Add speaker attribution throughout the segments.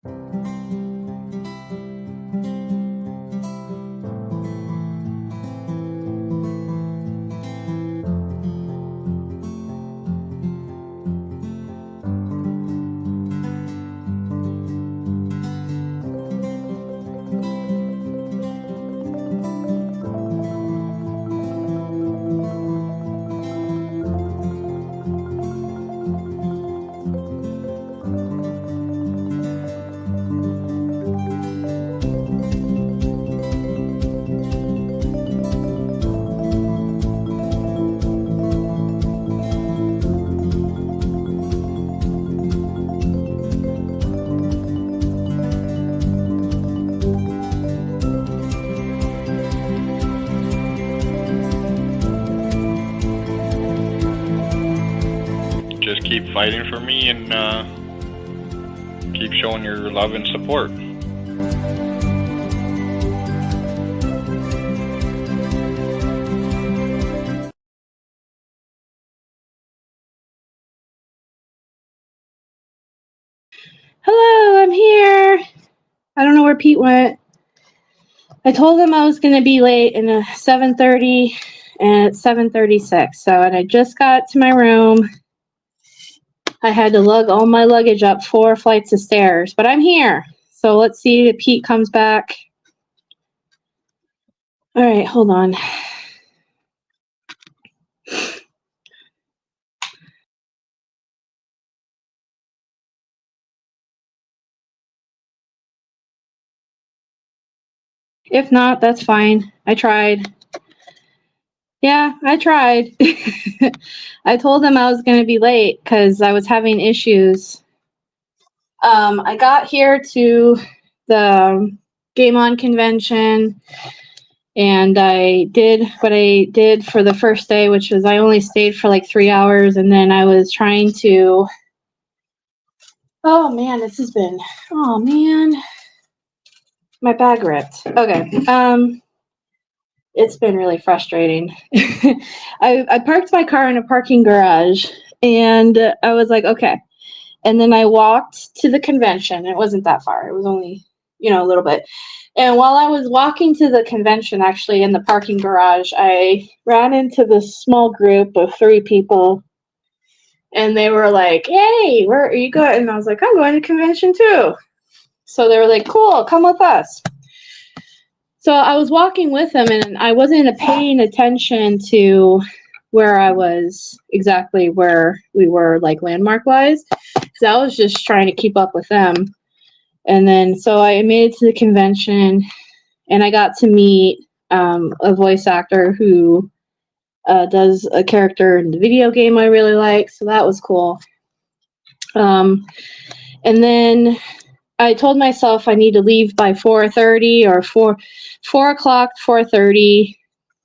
Speaker 1: Just keep fighting for me and keep showing your love and support.
Speaker 2: Hello, I'm here. I don't know where Pete went. I told him I was going to be late in 7:30, and it's 7:36. And I just got to my room. I had to lug all my luggage up 4 flights of stairs, but I'm here. So let's see if Pete comes back. All right, hold on. If not, that's fine. I tried. Yeah, I tried. I told him I was going to be late because I was having issues. I got here to the Game On convention, and I did what I did for the first day, which was I only stayed for like 3 hours, and then I was trying to... Oh man, this has been... Oh man. My bag ripped. Okay. It's been really frustrating. I parked my car in a parking garage, and I was like, okay. And then I walked to the convention. It wasn't that far. It was only, a little bit. And while I was walking to the convention, actually in the parking garage, I ran into this small group of 3 people. And they were like, hey, where are you going? And I was like, I'm going to convention too. So they were like, cool, come with us. So I was walking with them, and I wasn't paying attention to where I was, exactly where we were, like landmark-wise, because I was just trying to keep up with them. And then, so I made it to the convention, and I got to meet a voice actor who does a character in the video game I really like, so that was cool. And then I told myself I need to leave by 4:30 or 4 o'clock, 4:30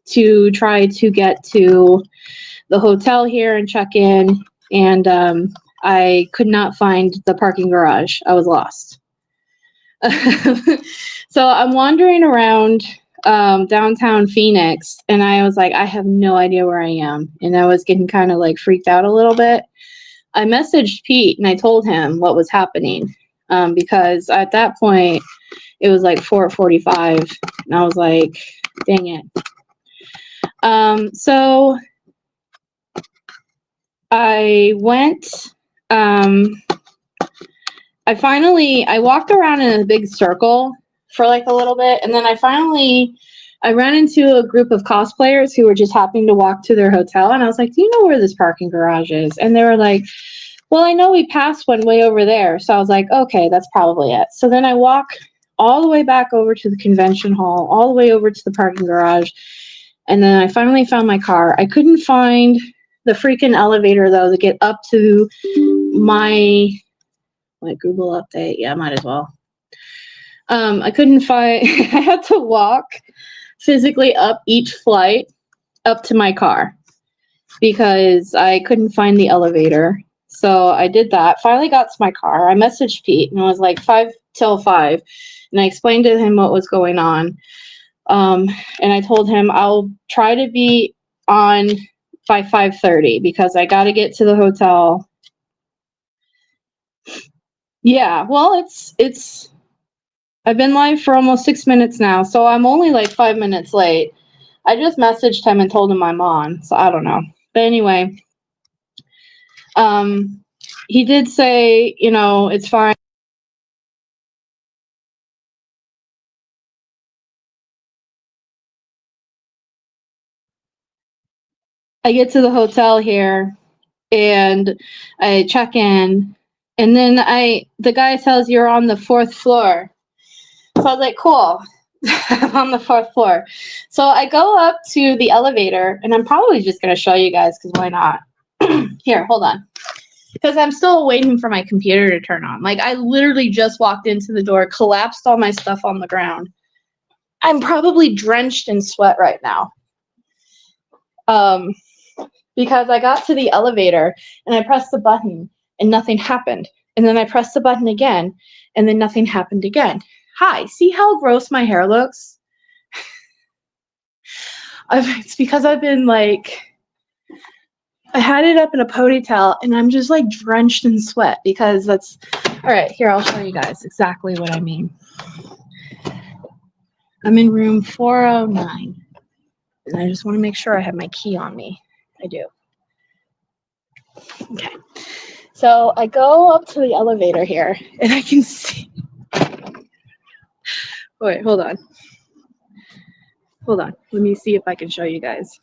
Speaker 2: to try to get to the hotel here and check in. And I could not find the parking garage. I was lost. So I'm wandering around downtown Phoenix, and I was like, I have no idea where I am. And I was getting kind of like freaked out a little bit. I messaged Pete and I told him what was happening. Because at that point it was like 4:45, and I was like, dang it. So I went, I walked around in a big circle for like a little bit, and then I ran into a group of cosplayers who were just happening to walk to their hotel, and I was like, do you know where this parking garage is? And they were like, well, I know we passed one way over there. So I was like, okay, that's probably it. So then I walk all the way back over to the convention hall, all the way over to the parking garage. And then I finally found my car. I couldn't find the freaking elevator, though, to get up to my Google update. Yeah, might as well. I couldn't find, I had to walk physically up each flight up to my car because I couldn't find the elevator. So I did that, finally got to my car. I messaged Pete, and it was like 5 till 5. And I explained to him what was going on. And I told him I'll try to be on by 5:30 because I got to get to the hotel. Yeah, well, I've been live for almost 6 minutes now, so I'm only like 5 minutes late. I just messaged him and told him I'm on, so I don't know. But anyway, he did say, it's fine. I get to the hotel here and I check in, and then the guy says you're on the 4th floor. So I was like, cool. I'm on the 4th floor. So I go up to the elevator, and I'm probably just going to show you guys because why not? Here, hold on. Because I'm still waiting for my computer to turn on. Like, I literally just walked into the door, collapsed all my stuff on the ground. I'm probably drenched in sweat right now. Because I got to the elevator, and I pressed the button, and nothing happened. And then I pressed the button again, and then nothing happened again. Hi, see how gross my hair looks? It's because I've been like, I had it up in a ponytail and I'm just like drenched in sweat because that's, all right, here, I'll show you guys exactly what I mean. I'm in room 409 and I just want to make sure I have my key on me. I do. Okay. So I go up to the elevator here and I can see, wait, hold on. Hold on. Let me see if I can show you guys.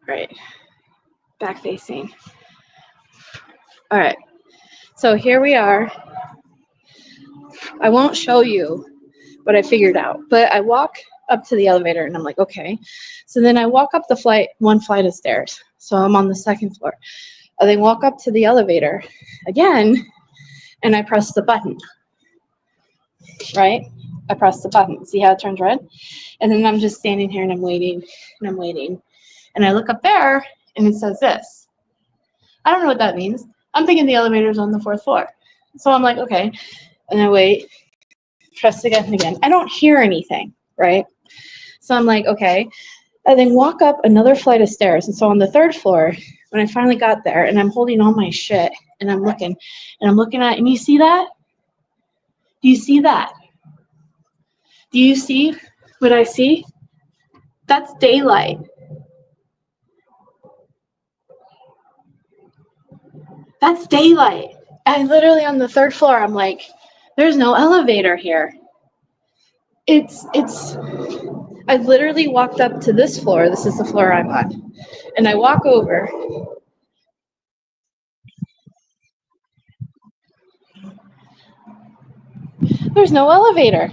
Speaker 2: All right. Back facing. All right. So here we are. I won't show you what I figured out, but I walk up to the elevator and I'm like, okay. So then I walk up one flight of stairs. So I'm on the 2nd floor. I then walk up to the elevator again and I press the button, right? I press the button. See how it turns red? And then I'm just standing here and I'm waiting and I'm waiting. And I look up there and it says this. I don't know what that means. I'm thinking the elevator's on the 4th floor. So I'm like, okay. And I wait, press again and again. I don't hear anything, right? So I'm like, okay. I then walk up another flight of stairs. And so on the 3rd floor, when I finally got there and I'm holding all my shit and I'm looking at, and you see that? Do you see that? Do you see what I see? That's daylight. That's daylight. I literally on the 3rd floor, I'm like, there's no elevator here. I literally walked up to this floor. This is the floor I'm on. And I walk over. There's no elevator.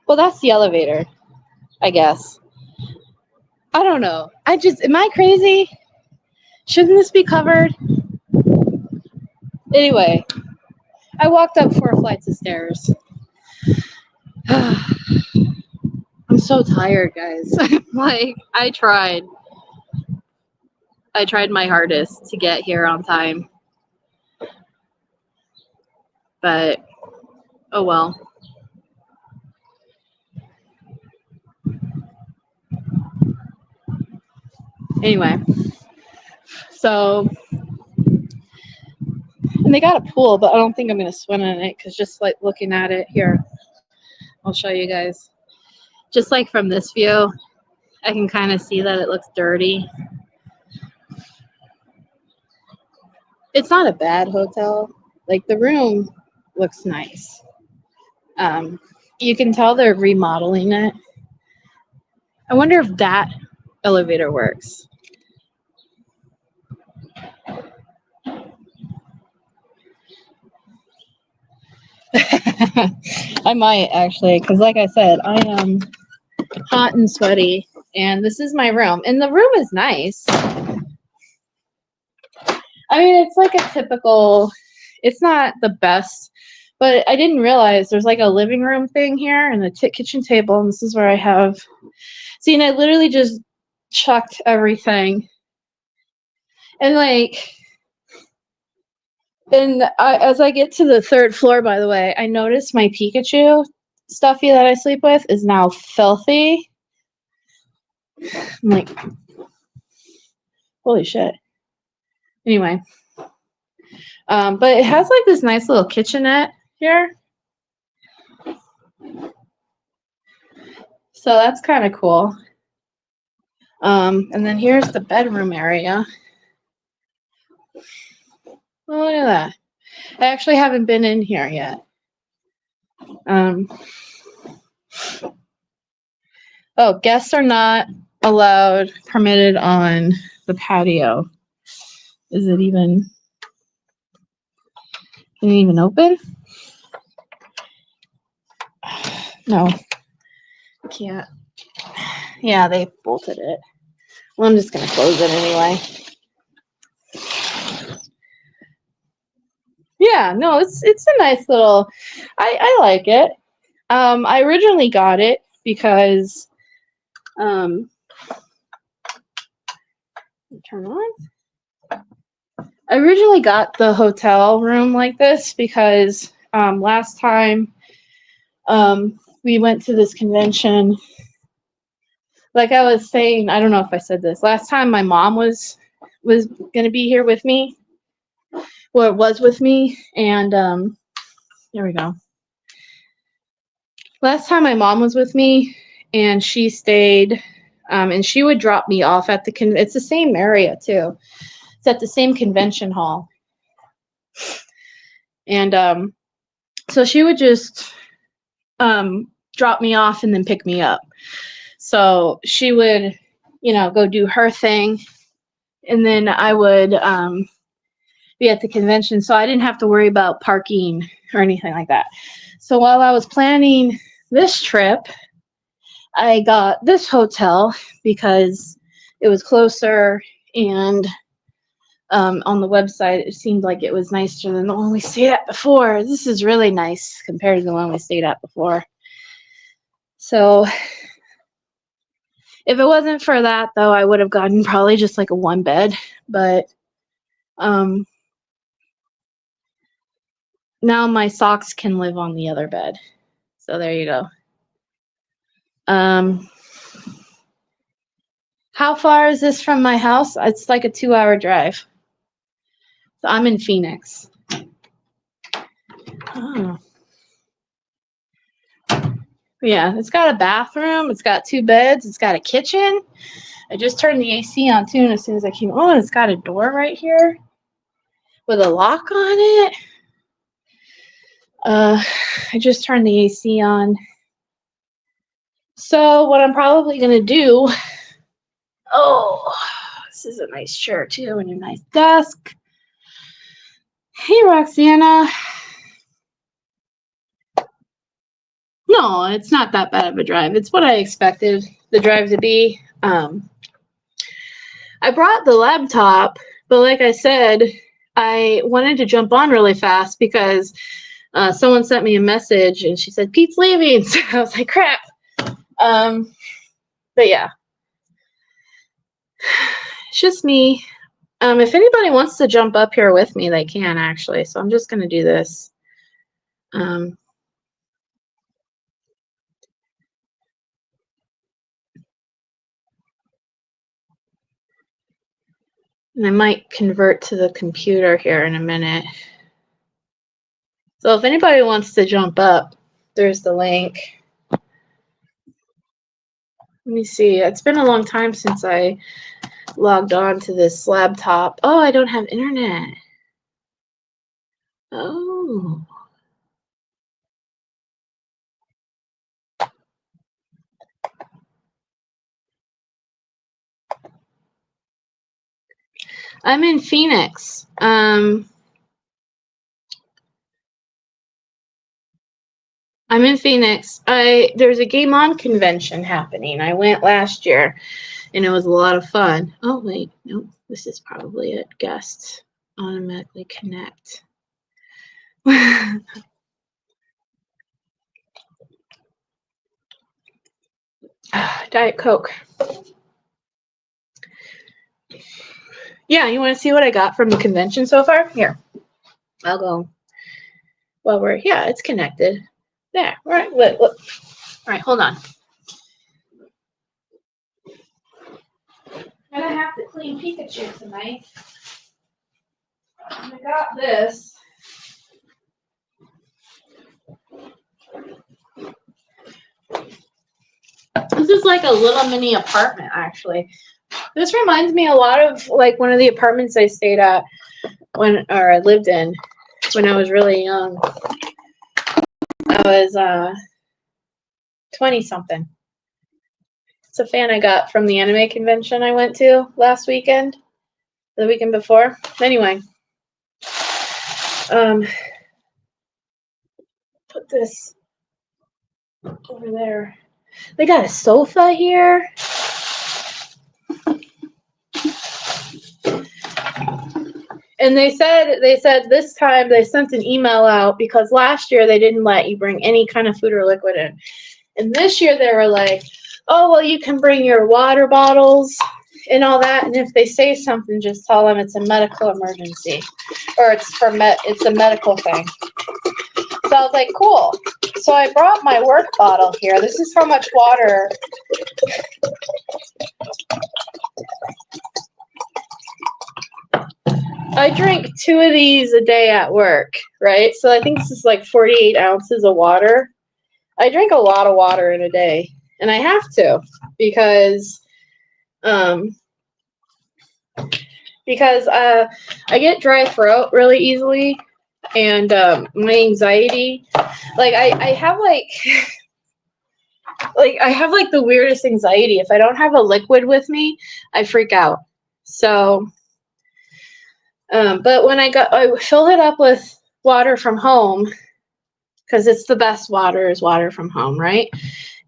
Speaker 2: Well, that's the elevator, I guess. I don't know. Am I crazy? Shouldn't this be covered? Anyway, I walked up 4 flights of stairs. I'm so tired, guys. Like, I tried my hardest to get here on time. But, oh well. Anyway, so, and they got a pool, but I don't think I'm going to swim in it because just like looking at it here, I'll show you guys. Just like from this view, I can kind of see that it looks dirty. It's not a bad hotel. Like, the room looks nice. You can tell they're remodeling it. I wonder if that elevator works. I might actually, because like I said, I am hot and sweaty, and this is my room, and the room is nice. I mean, it's like a typical, it's not the best, but I didn't realize there's like a living room thing here and a kitchen table, and this is where I have, see, and I literally just chucked everything. And like, and as I get to the 3rd floor, by the way, I noticed my Pikachu stuffy that I sleep with is now filthy. I'm like, Holy shit. Anyway. But it has like this nice little kitchenette here. So that's kind of cool. And then here's the bedroom area. Oh, look at that. I actually haven't been in here yet. Oh, guests are not permitted on the patio. Is it even open? No, I can't. Yeah, they bolted it. Well, I'm just gonna close it anyway. Yeah, no, it's a nice little. I like it. I originally got it because turn on. I originally got the hotel room like this because last time we went to this convention, like I was saying, I don't know if I said this. Last time my mom was going to be here with me. Well, it was with me, and there we go. Last time my mom was with me, and she stayed, and she would drop me off at it's the same area too. It's at the same convention hall. And so she would just drop me off and then pick me up. So she would, go do her thing, and then I would be at the convention, so I didn't have to worry about parking or anything like that. So while I was planning this trip, I got this hotel because it was closer, and on the website it seemed like it was nicer than the one we stayed at before. This is really nice compared to the one we stayed at before. So if it wasn't for that, though, I would have gotten probably just like a one bed, but now my socks can live on the other bed. So there you go. How far is this from my house? It's like a 2-hour drive. So I'm in Phoenix. Oh. Yeah, it's got a bathroom. It's got 2 beds. It's got a kitchen. I just turned the AC on too, and as soon as I came on, it's got a door right here with a lock on it. I just turned the AC on. So what I'm probably going to do, this is a nice chair too and a nice desk. Hey, Roxana. No, it's not that bad of a drive. It's what I expected the drive to be. I brought the laptop, but like I said, I wanted to jump on really fast because someone sent me a message and she said, Pete's leaving. So I was like, crap. But yeah, it's just me. If anybody wants to jump up here with me, they can actually. So I'm just going to do this. And I might convert to the computer here in a minute. So if anybody wants to jump up, there's the link. Let me see. It's been a long time since I logged on to this laptop. Oh, I don't have internet. Oh. I'm in Phoenix. I'm in Phoenix. There's a Game On convention happening. I went last year, and it was a lot of fun. Oh, wait. Nope. This is probably it. Guests automatically connect. Diet Coke. Yeah, you want to see what I got from the convention so far? Here. I'll go. Well, it's connected. There. All right. Look. All right, hold on. gonna have to clean Pikachu tonight. I got this. This is like a little mini apartment, actually. This reminds me a lot of like one of the apartments I stayed at I lived in when I was really young. I was 20 something. It's a fan I got from the anime convention I went to last weekend, the weekend before. Anyway, put this over there. They got a sofa here. And they said this time they sent an email out because last year they didn't let you bring any kind of food or liquid in. And this year they were like, oh, well, you can bring your water bottles and all that. And if they say something, just tell them it's a medical emergency or it's a medical thing. So I was like, cool. So I brought my work bottle here. This is how much water. I drink 2 of these a day at work, right? So I think this is like 48 ounces of water. I drink a lot of water in a day, and I have to because I get dry throat really easily, and my anxiety, like I have I have like the weirdest anxiety. If I don't have a liquid with me, I freak out. So. But when I filled it up with water from home, because it's the best water is water from home, right?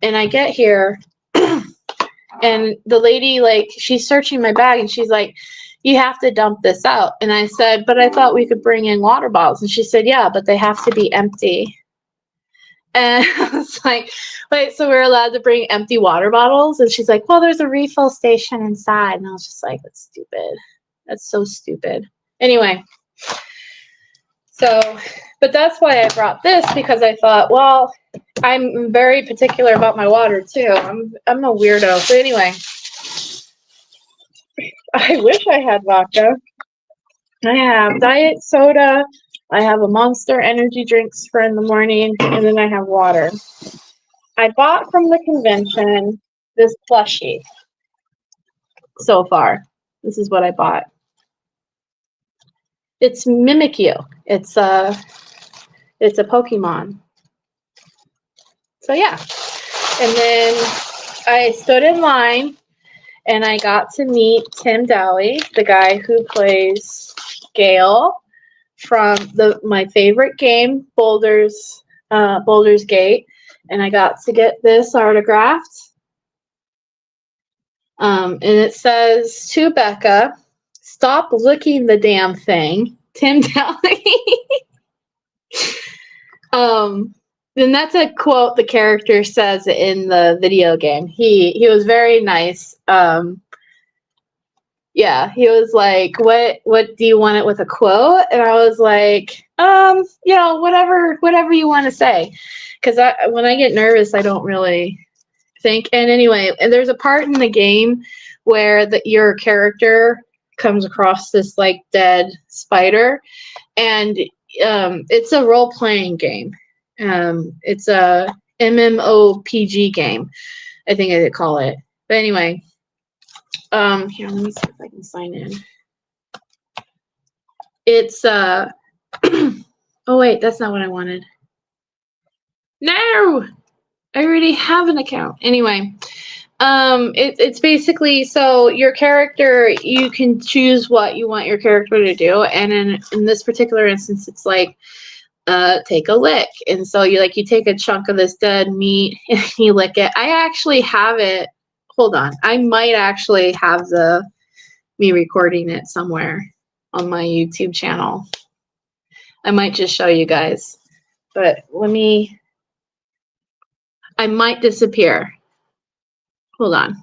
Speaker 2: And I get here, and the lady, like, she's searching my bag, and she's like, you have to dump this out. And I said, but I thought we could bring in water bottles. And she said, yeah, but they have to be empty. And I was like, wait, so we're allowed to bring empty water bottles? And she's like, well, there's a refill station inside. And I was just like, that's stupid. That's so stupid. Anyway, so, but that's why I brought this, because I thought, well, I'm very particular about my water too. I'm a weirdo. So anyway, I wish I had vodka. I have diet soda. I have a Monster energy drinks for in the morning, and then I have water. I bought from the convention this plushie. So far, this is what I bought. It's Mimikyu. It's a Pokemon. So yeah, and then I stood in line, and I got to meet Tim Dowie, the guy who plays Gale from my favorite game, Baldur's Gate, and I got to get this autographed. And it says to Becca, "Stop licking the damn thing, Tim Dowie." And that's a quote the character says in the video game. He was very nice. Yeah, he was like, what do you want it with a quote? And I was like, whatever you want to say. Because when I get nervous, I don't really think. And anyway, and there's a part in the game where your character comes across this like dead spider, and it's a role-playing game. It's a MMOPG game, I think I could call it. But anyway, here, let me see if I can sign in. It's oh wait, that's not what I wanted. No, I already have an account. Anyway, it's basically, so your character, you can choose what you want your character to do, and in this particular instance, it's like take a lick. And so you take a chunk of this dead meat and you lick it. I actually have it. Hold on. I might actually have me recording it somewhere on my YouTube channel. I might just show you guys. But I might disappear. Hold on.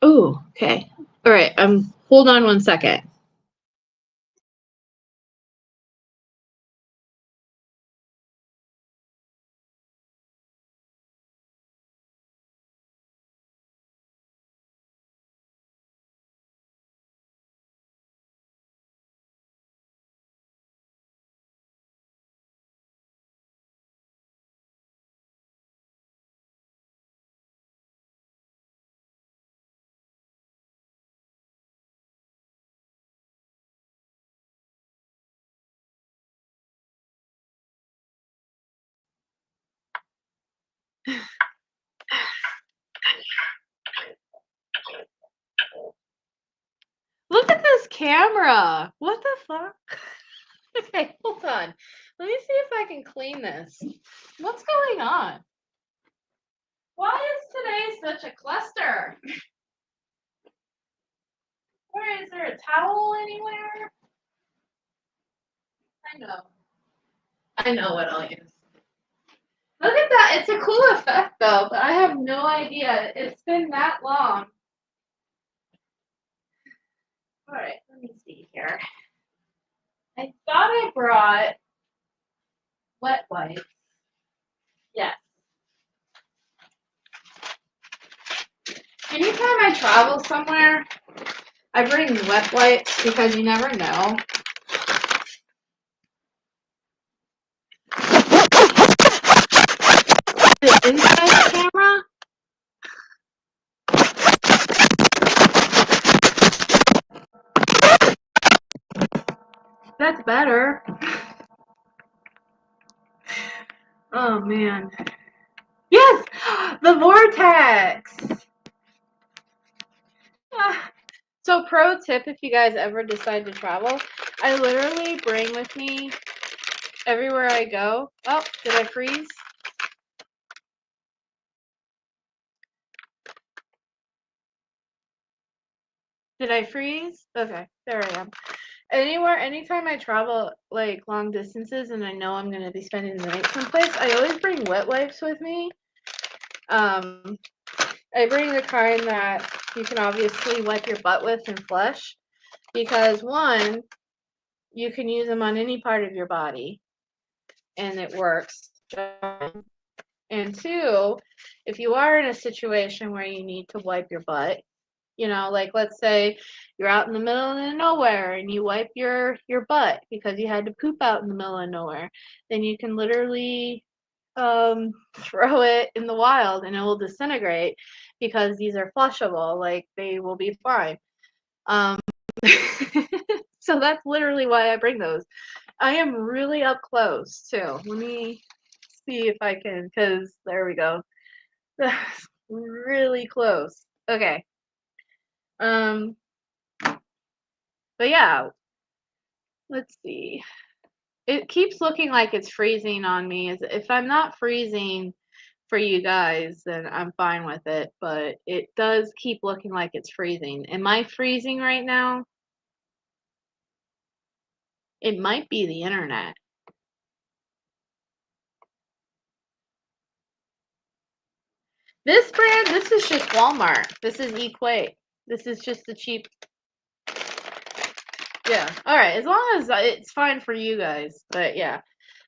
Speaker 2: Oh, okay. All right. Hold on one second. Look at this camera. What the fuck? Okay, hold on. Let me see if I can clean this. What's going on? Why is today such a cluster? Where is there a towel anywhere? I know what I'll use. Look at that. It's a cool effect though, but I have no idea. It's been that long. All right, let me see here. I thought I brought wet wipes. Yes. Anytime I travel somewhere, I bring wet wipes because you never know. The inside camera? That's better. Oh man. Yes! The vortex! So pro tip if you guys ever decide to travel, I literally bring with me everywhere I go. Oh, did I freeze? Did I freeze? Okay, there I am. Anytime I travel like long distances and I know I'm gonna be spending the night someplace, I always bring wet wipes with me. I bring the kind that you can obviously wipe your butt with and flush because one, you can use them on any part of your body and it works. And two, if you are in a situation where you need to wipe your butt, you know, like let's say you're out in the middle of nowhere and you wipe your butt because you had to poop out in the middle of nowhere, then you can literally throw it in the wild and it will disintegrate because these are flushable, like they will be fine. So that's literally why I bring those. I am really up close too. Let me see if I can, because there we go. That's really close. Okay. But yeah, let's see. It keeps looking like it's freezing on me. If I'm not freezing for you guys, then I'm fine with it. But it does keep looking like it's freezing. Am I freezing right now? It might be the internet. This brand, this is just Walmart. This is Equate. This is just the cheap. Yeah. All right. As long as it's fine for you guys. But yeah.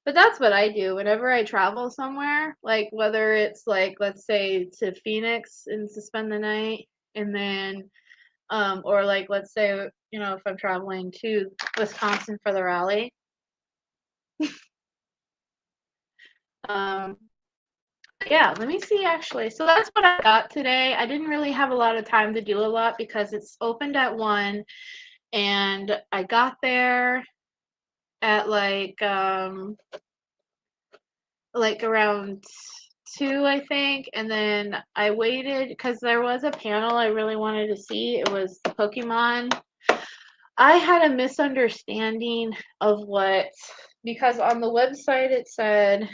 Speaker 2: But that's what I do whenever I travel somewhere, like whether it's like let's say to Phoenix and to spend the night and then or like let's say, you know, if I'm traveling to Wisconsin for the rally. Yeah, let me see actually. So that's what I got today. I didn't really have a lot of time to do a lot because it's opened at 1 and I got there at like around 2, I think, and then I waited because there was a panel I really wanted to see. It was Pokemon. I had a misunderstanding of what, because on the website it said,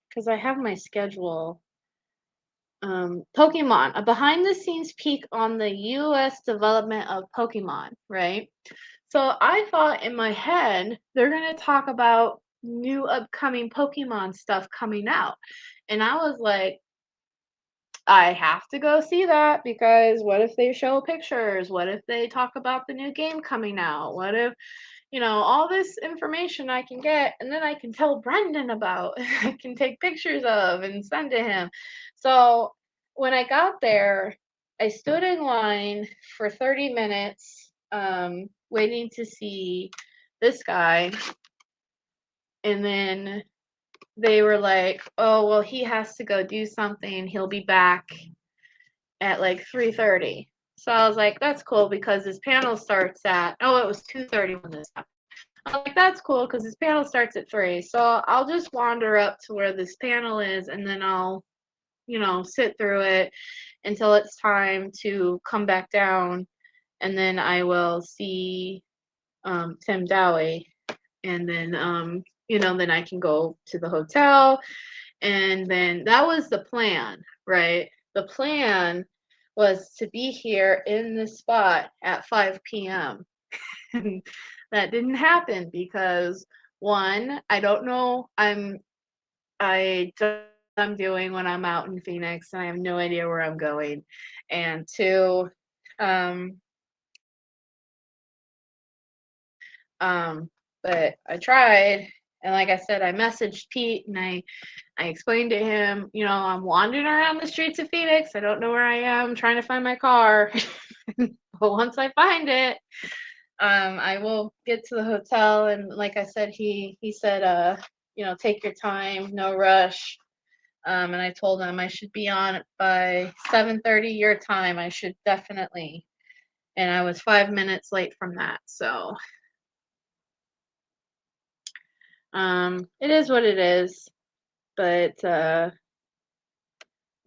Speaker 2: because I have my schedule, Pokemon, a behind the scenes peek on the US development of Pokemon, right? So I thought in my head, they're going to talk about new upcoming Pokemon stuff coming out. And I was like, I have to go see that because what if they show pictures? What if they talk about the new game coming out? What if, all this information I can get and then I can tell Brendan about, I can take pictures of and send to him. So when I got there, I stood in line for 30 minutes, waiting to see this guy. And then they were like, oh, well, he has to go do something. He'll be back at like 3:30. So I was like, that's cool because his panel starts at, oh, it was 2:30 when this happened. I was like, that's cool because his panel starts at 3. So I'll just wander up to where this panel is and then I'll, sit through it until it's time to come back down. And then I will see Tim Dowie. And then, then I can go to the hotel. And then that was the plan, right? The plan was to be here in this spot at 5 p.m. That didn't happen because one, I don't know I'm doing when I'm out in Phoenix and I have no idea where I'm going. And two, but I tried, and like I said, I messaged Pete and I explained to him, I'm wandering around the streets of Phoenix. I don't know where I am, trying to find my car. But once I find it, I will get to the hotel. And like I said, he said, take your time, no rush. And I told him I should be on by 7:30 your time. I should definitely. And I was 5 minutes late from that. So it is what it is. But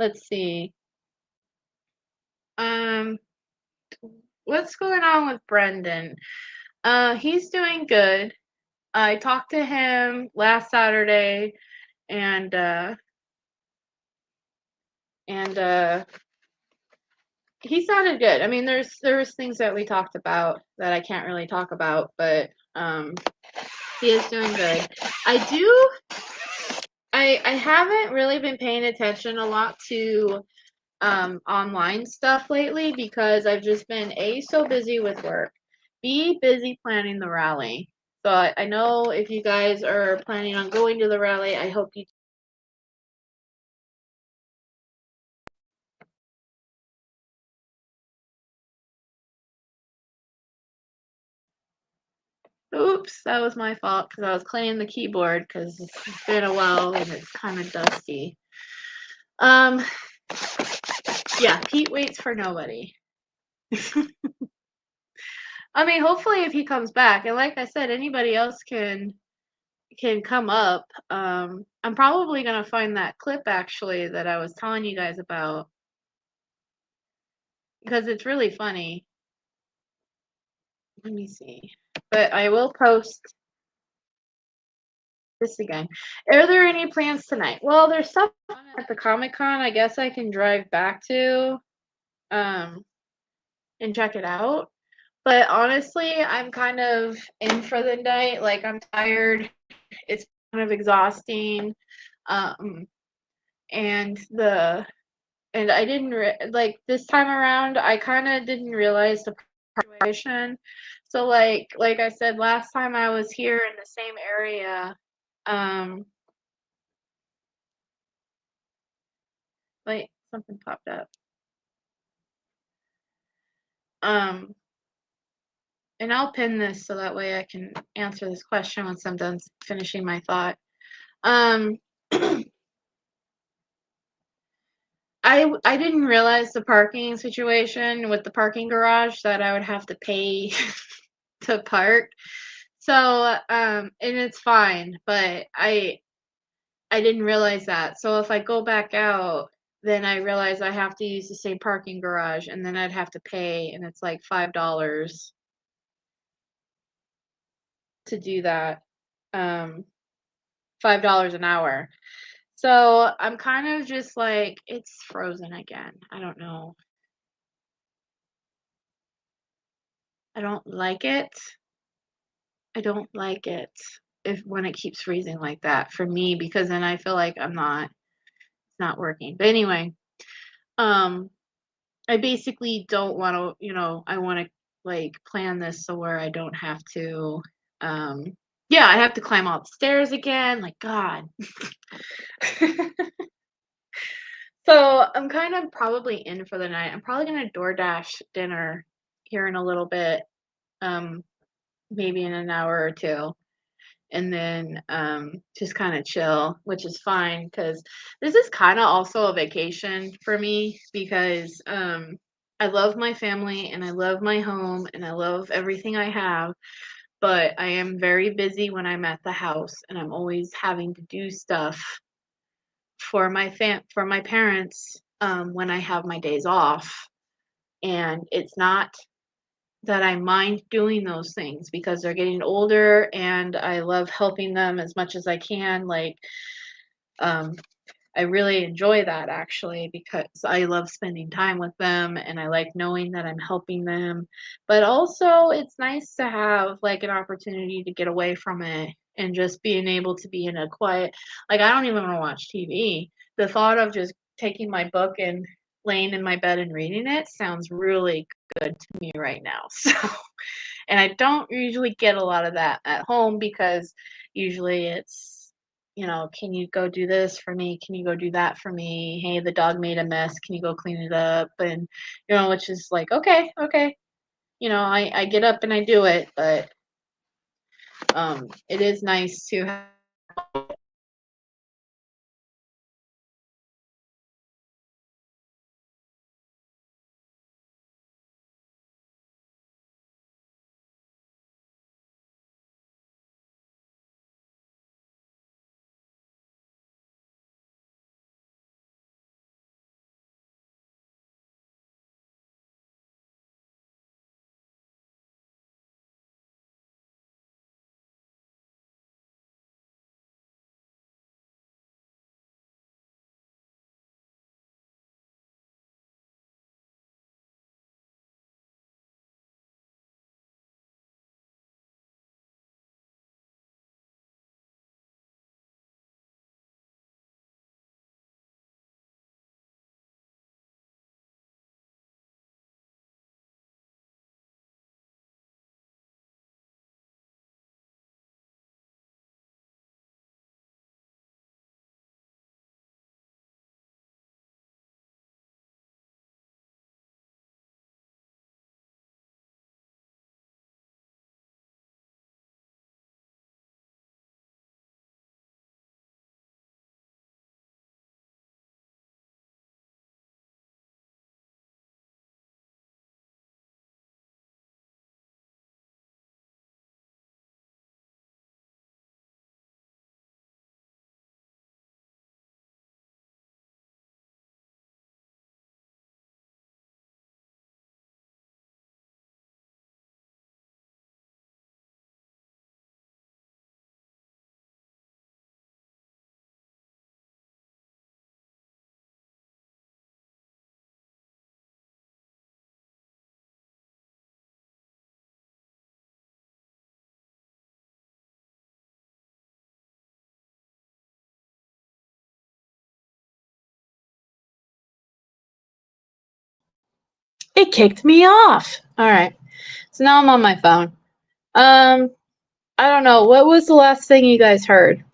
Speaker 2: let's see. What's going on with Brendan? He's doing good. I talked to him last Saturday, and he sounded good. I mean, there was things that we talked about that I can't really talk about, but he is doing good. I haven't really been paying attention a lot to online stuff lately because I've just been so busy with work, B, busy planning the rally. So I know if you guys are planning on going to the rally, I hope you. Oops, that was my fault because I was cleaning the keyboard because it's been a while and it's kind of dusty. Yeah, Pete waits for nobody. I mean, hopefully if he comes back, and like I said, anybody else can come up. I'm probably gonna find that clip actually that I was telling you guys about because it's really funny. Let me see. But I will post this again. Are there any plans tonight? Well, there's stuff at the Comic-Con I guess I can drive back to and check it out. But honestly, I'm kind of in for the night. Like I'm tired. It's kind of exhausting. And I didn't like this time around. I kind of didn't realize the situation. So like I said last time I was here in the same area. Like something popped up. And I'll pin this so that way I can answer this question once I'm done finishing my thought. I didn't realize the parking situation with the parking garage that I would have to pay to park. So and it's fine, but I didn't realize that. So if I go back out, then I realize I have to use the same parking garage and then I'd have to pay, and it's like $5 to do that. $5 an hour. So I'm kind of just like, it's frozen again. I don't know. I don't like it. I don't like it. when it keeps freezing like that for me, because then I feel like it's not working. But anyway, I basically don't want to, I want to like plan this so where I don't have to, yeah, I have to climb all the stairs again. Like, God. So I'm kind of probably in for the night. I'm probably going to DoorDash dinner here in a little bit, maybe in an hour or two. And then just kind of chill, which is fine because this is kind of also a vacation for me because I love my family and I love my home and I love everything I have, but I am very busy when I'm at the house and I'm always having to do stuff for my parents when I have my days off. And it's not that I mind doing those things because they're getting older and I love helping them as much as I can. Like, I really enjoy that actually because I love spending time with them and I like knowing that I'm helping them. But also, it's nice to have like an opportunity to get away from it and just being able to be in a quiet, like, I don't even want to watch TV. The thought of just taking my book and laying in my bed and reading it sounds really good to me right now. So, and I don't usually get a lot of that at home because usually it's, can you go do this for me? Can you go do that for me? Hey, the dog made a mess. Can you go clean it up? And, which is like, okay. I get up and I do it, but it is nice to have. It kicked me off. All right. So now I'm on my phone. I don't know. What was the last thing you guys heard?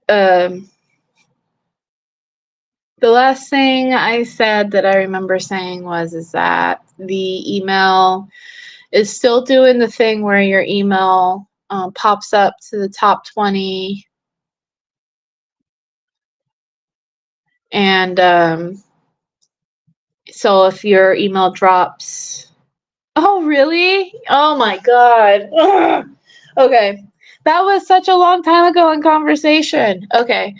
Speaker 2: um, the last thing I said that I remember saying is that the email is still doing the thing where your email pops up to the top 20. And so if your email drops, oh, really? Oh my God. Ugh. Okay. That was such a long time ago in conversation. Okay.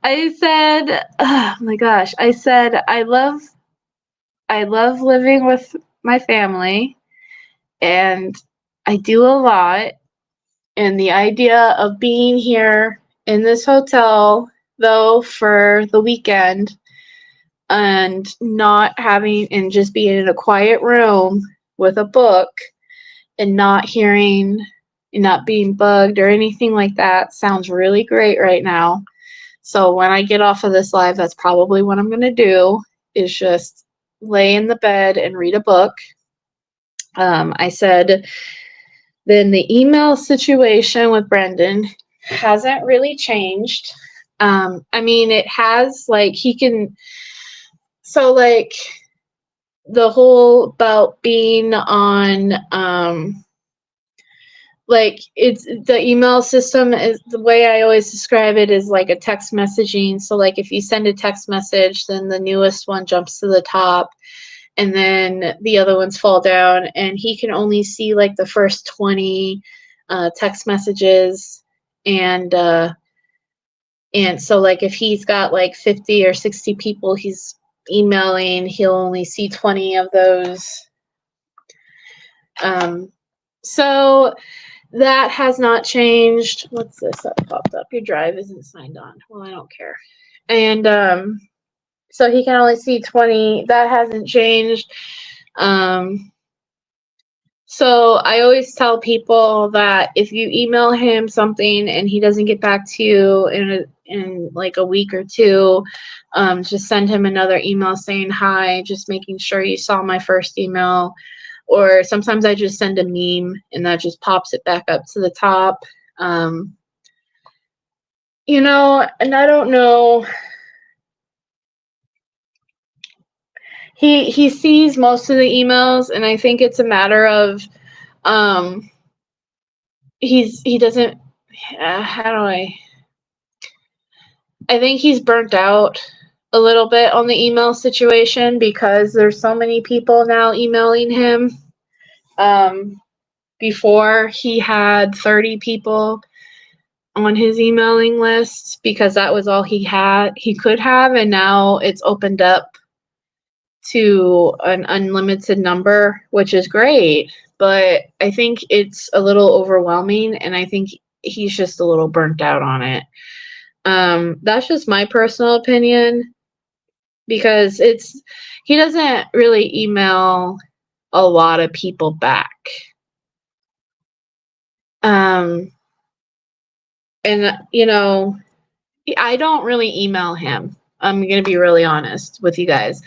Speaker 2: I said, oh my gosh, I said, I love living with my family and I do a lot, and the idea of being here in this hotel, though, for the weekend and not having and just being in a quiet room with a book and not hearing and not being bugged or anything like that sounds really great right now. So when I get off of this live, that's probably what I'm going to do, is just lay in the bed and read a book. I said, then the email situation with Brendan hasn't really changed. I mean, it has, like, he can, so, like, the whole about being on, like, it's the email system is, the way I always describe it is like a text messaging. So, like, if you send a text message, then the newest one jumps to the top, and then the other ones fall down, and he can only see like the first 20 text messages, and so, like, if he's got like 50 or 60 people he's emailing, he'll only see 20 of those. So that has not changed. What's this that popped up? Your drive isn't signed on. Well, I don't care. And so he can only see 20. That hasn't changed. So I always tell people that if you email him something and he doesn't get back to you in like a week or two, just send him another email saying hi, just making sure you saw my first email. Or sometimes I just send a meme and that just pops it back up to the top. You know, and I don't know. He sees most of the emails, and I think it's a matter of he doesn't, how do I think he's burnt out a little bit on the email situation because there's so many people now emailing him. Before he had 30 people on his emailing list because that was all he could have, and now it's opened up to an unlimited number, which is great, but I think it's a little overwhelming, and I think he's just a little burnt out on it. That's just my personal opinion, because he doesn't really email a lot of people back. And you know, I don't really email him. I'm going to be really honest with you guys.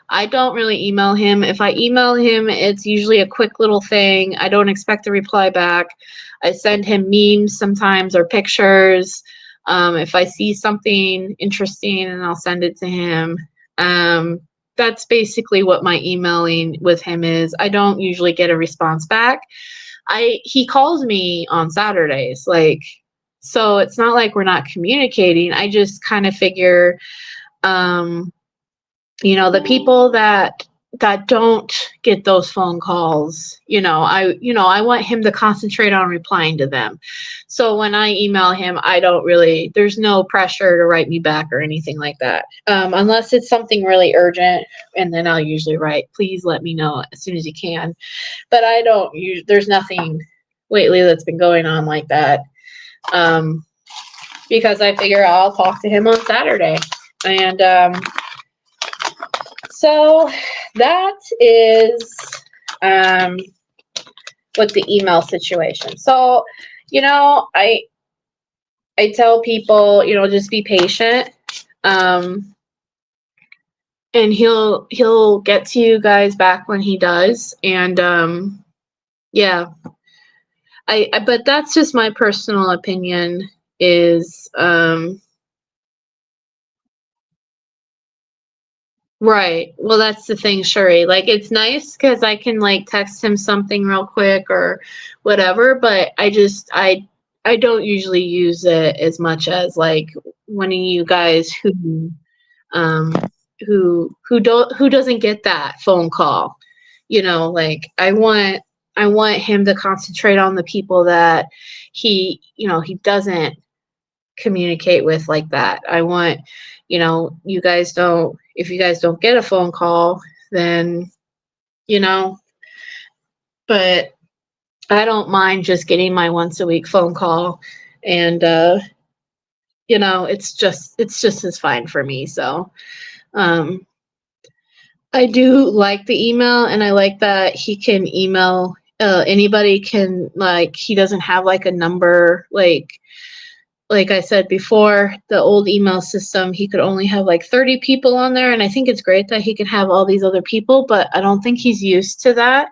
Speaker 2: I don't really email him. If I email him, it's usually a quick little thing. I don't expect a reply back. I send him memes sometimes or pictures. If I see something interesting, and I'll send it to him. That's basically what my emailing with him is. I don't usually get a response back. He calls me on Saturdays, like, so it's not like we're not communicating. I just kind of figure, you know, the people that don't get those phone calls, I want him to concentrate on replying to them. So when I email him, there's no pressure to write me back or anything like that. Unless it's something really urgent, and then I'll usually write, please let me know as soon as you can. But there's nothing lately that's been going on like that. Because I figure I'll talk to him on Saturday. And so that is with the email situation. So, I tell people, just be patient. And he'll get to you guys back when he does. And yeah. But that's just my personal opinion is right. Well, that's the thing, Shuri. Like, it's nice because I can like text him something real quick or whatever, but I don't usually use it as much as like one of you guys who doesn't get that phone call. Like I want him to concentrate on the people that he doesn't communicate with like that. I want, if you guys don't get a phone call, then, but I don't mind just getting my once a week phone call, and you know, it's just as fine for me. So I do like the email, and I like that he can email anybody can, like, he doesn't have like a number, like I said before, the old email system, he could only have like 30 people on there. And I think it's great that he can have all these other people, but I don't think he's used to that.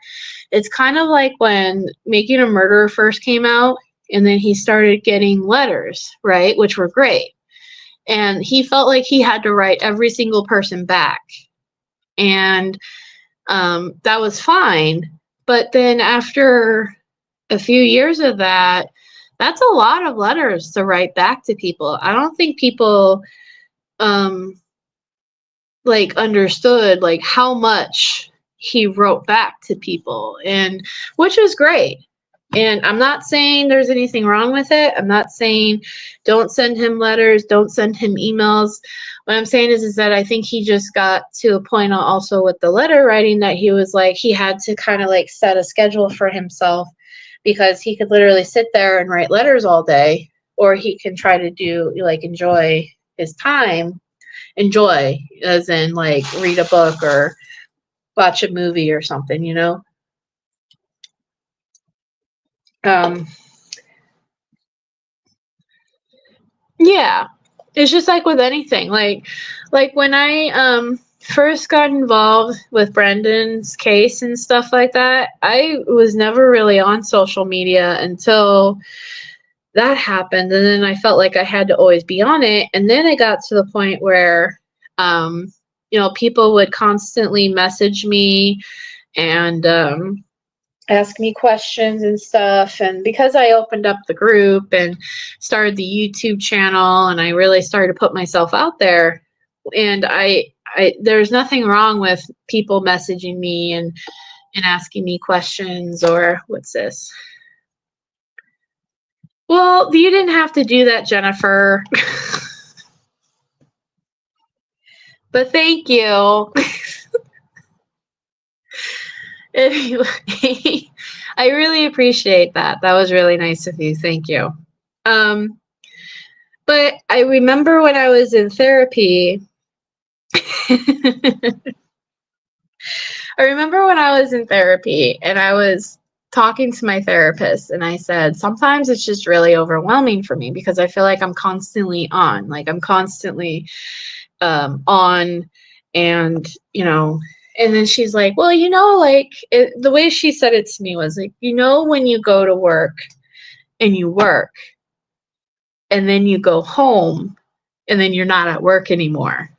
Speaker 2: It's kind of like when Making a Murderer first came out, and then he started getting letters, right? Which were great. And he felt like he had to write every single person back. And that was fine. But then after a few years of that, that's a lot of letters to write back to people. I don't think people like understood like how much he wrote back to people, and which was great. And I'm not saying there's anything wrong with it. I'm not saying don't send him letters, don't send him emails. What I'm saying is that I think he just got to a point also with the letter writing that he was like, he had to kind of like set a schedule for himself, because he could literally sit there and write letters all day, or he can try to do like enjoy his time. Enjoy as in like read a book or watch a movie or something, you know? Um, yeah, it's just like with anything. Like when I first got involved with Brendan's case and stuff like that, I was never really on social media until that happened, and then I felt like I had to always be on it. And then it got to the point where you know, people would constantly message me and ask me questions and stuff. And because I opened up the group and started the YouTube channel, and I really started to put myself out there, and I there's nothing wrong with people messaging me and asking me questions. Or what's this? Well, you didn't have to do that, Jennifer. But thank you. Anyway, I really appreciate that. That was really nice of you. Thank you. But I remember when I was in therapy, and I was talking to my therapist, and I said, sometimes it's just really overwhelming for me because I feel like I'm constantly on, like I'm constantly on, and, you know, and then she's like, well, you know, like the way she said it to me was like, you know, when you go to work and you work and then you go home and then you're not at work anymore.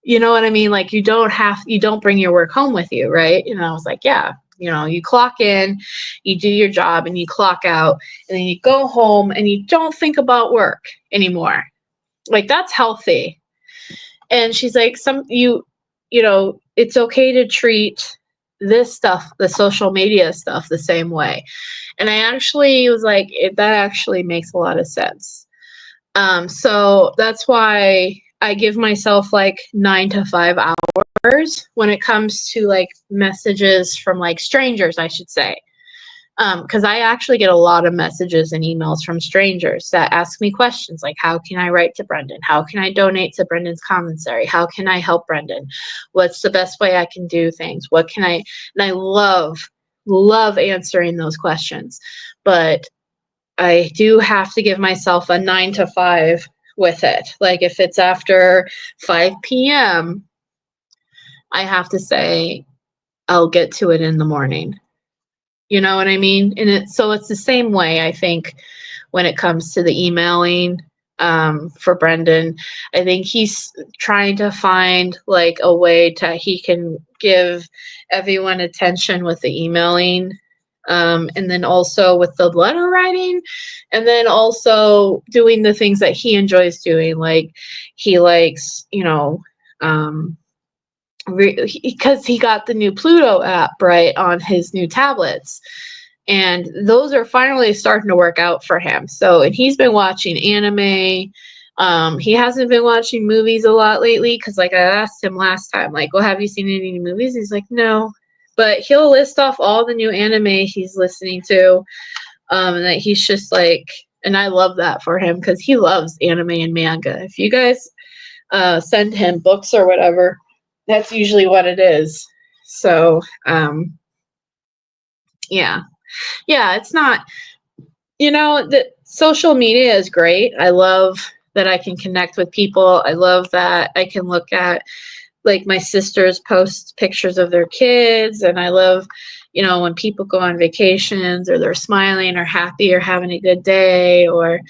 Speaker 2: You know what I mean? Like you don't bring your work home with you, right? And I was like, yeah, you know, you clock in, you do your job, and you clock out, and then you go home and you don't think about work anymore. Like that's healthy. And she's like, you know, it's okay to treat this stuff, the social media stuff, the same way. And I actually was like, that actually makes a lot of sense. So that's why I give myself like 9 to 5 hours when it comes to like messages from like strangers, I should say. Because I actually get a lot of messages and emails from strangers that ask me questions like, how can I write to Brendan? How can I donate to Brendan's commissary? How can I help Brendan? What's the best way I can do things? What can I, and I love answering those questions. But I do have to give myself a 9 to 5 with it. Like if it's after 5 p.m., I have to say, I'll get to it in the morning. You know what I mean? And so it's the same way, I think, when it comes to the emailing for Brendan. I think he's trying to find like a way he can give everyone attention with the emailing, and then also with the letter writing, and then also doing the things that he enjoys doing. Like he likes, you know, because he got the new Pluto app right on his new tablets, and those are finally starting to work out for him. So, and he's been watching anime. He hasn't been watching movies a lot lately because, like, I asked him last time, like, well, have you seen any movies? He's like, no. but he'll list off all the new anime he's listening to, and that he's just like, and I love that for him because he loves anime and manga. If you guys send him books or whatever, that's usually what it is. So, yeah, it's not, the social media is great. I love that I can connect with people. I love that I can look at, like, my sisters post pictures of their kids, and I love, when people go on vacations or they're smiling or happy or having a good day, or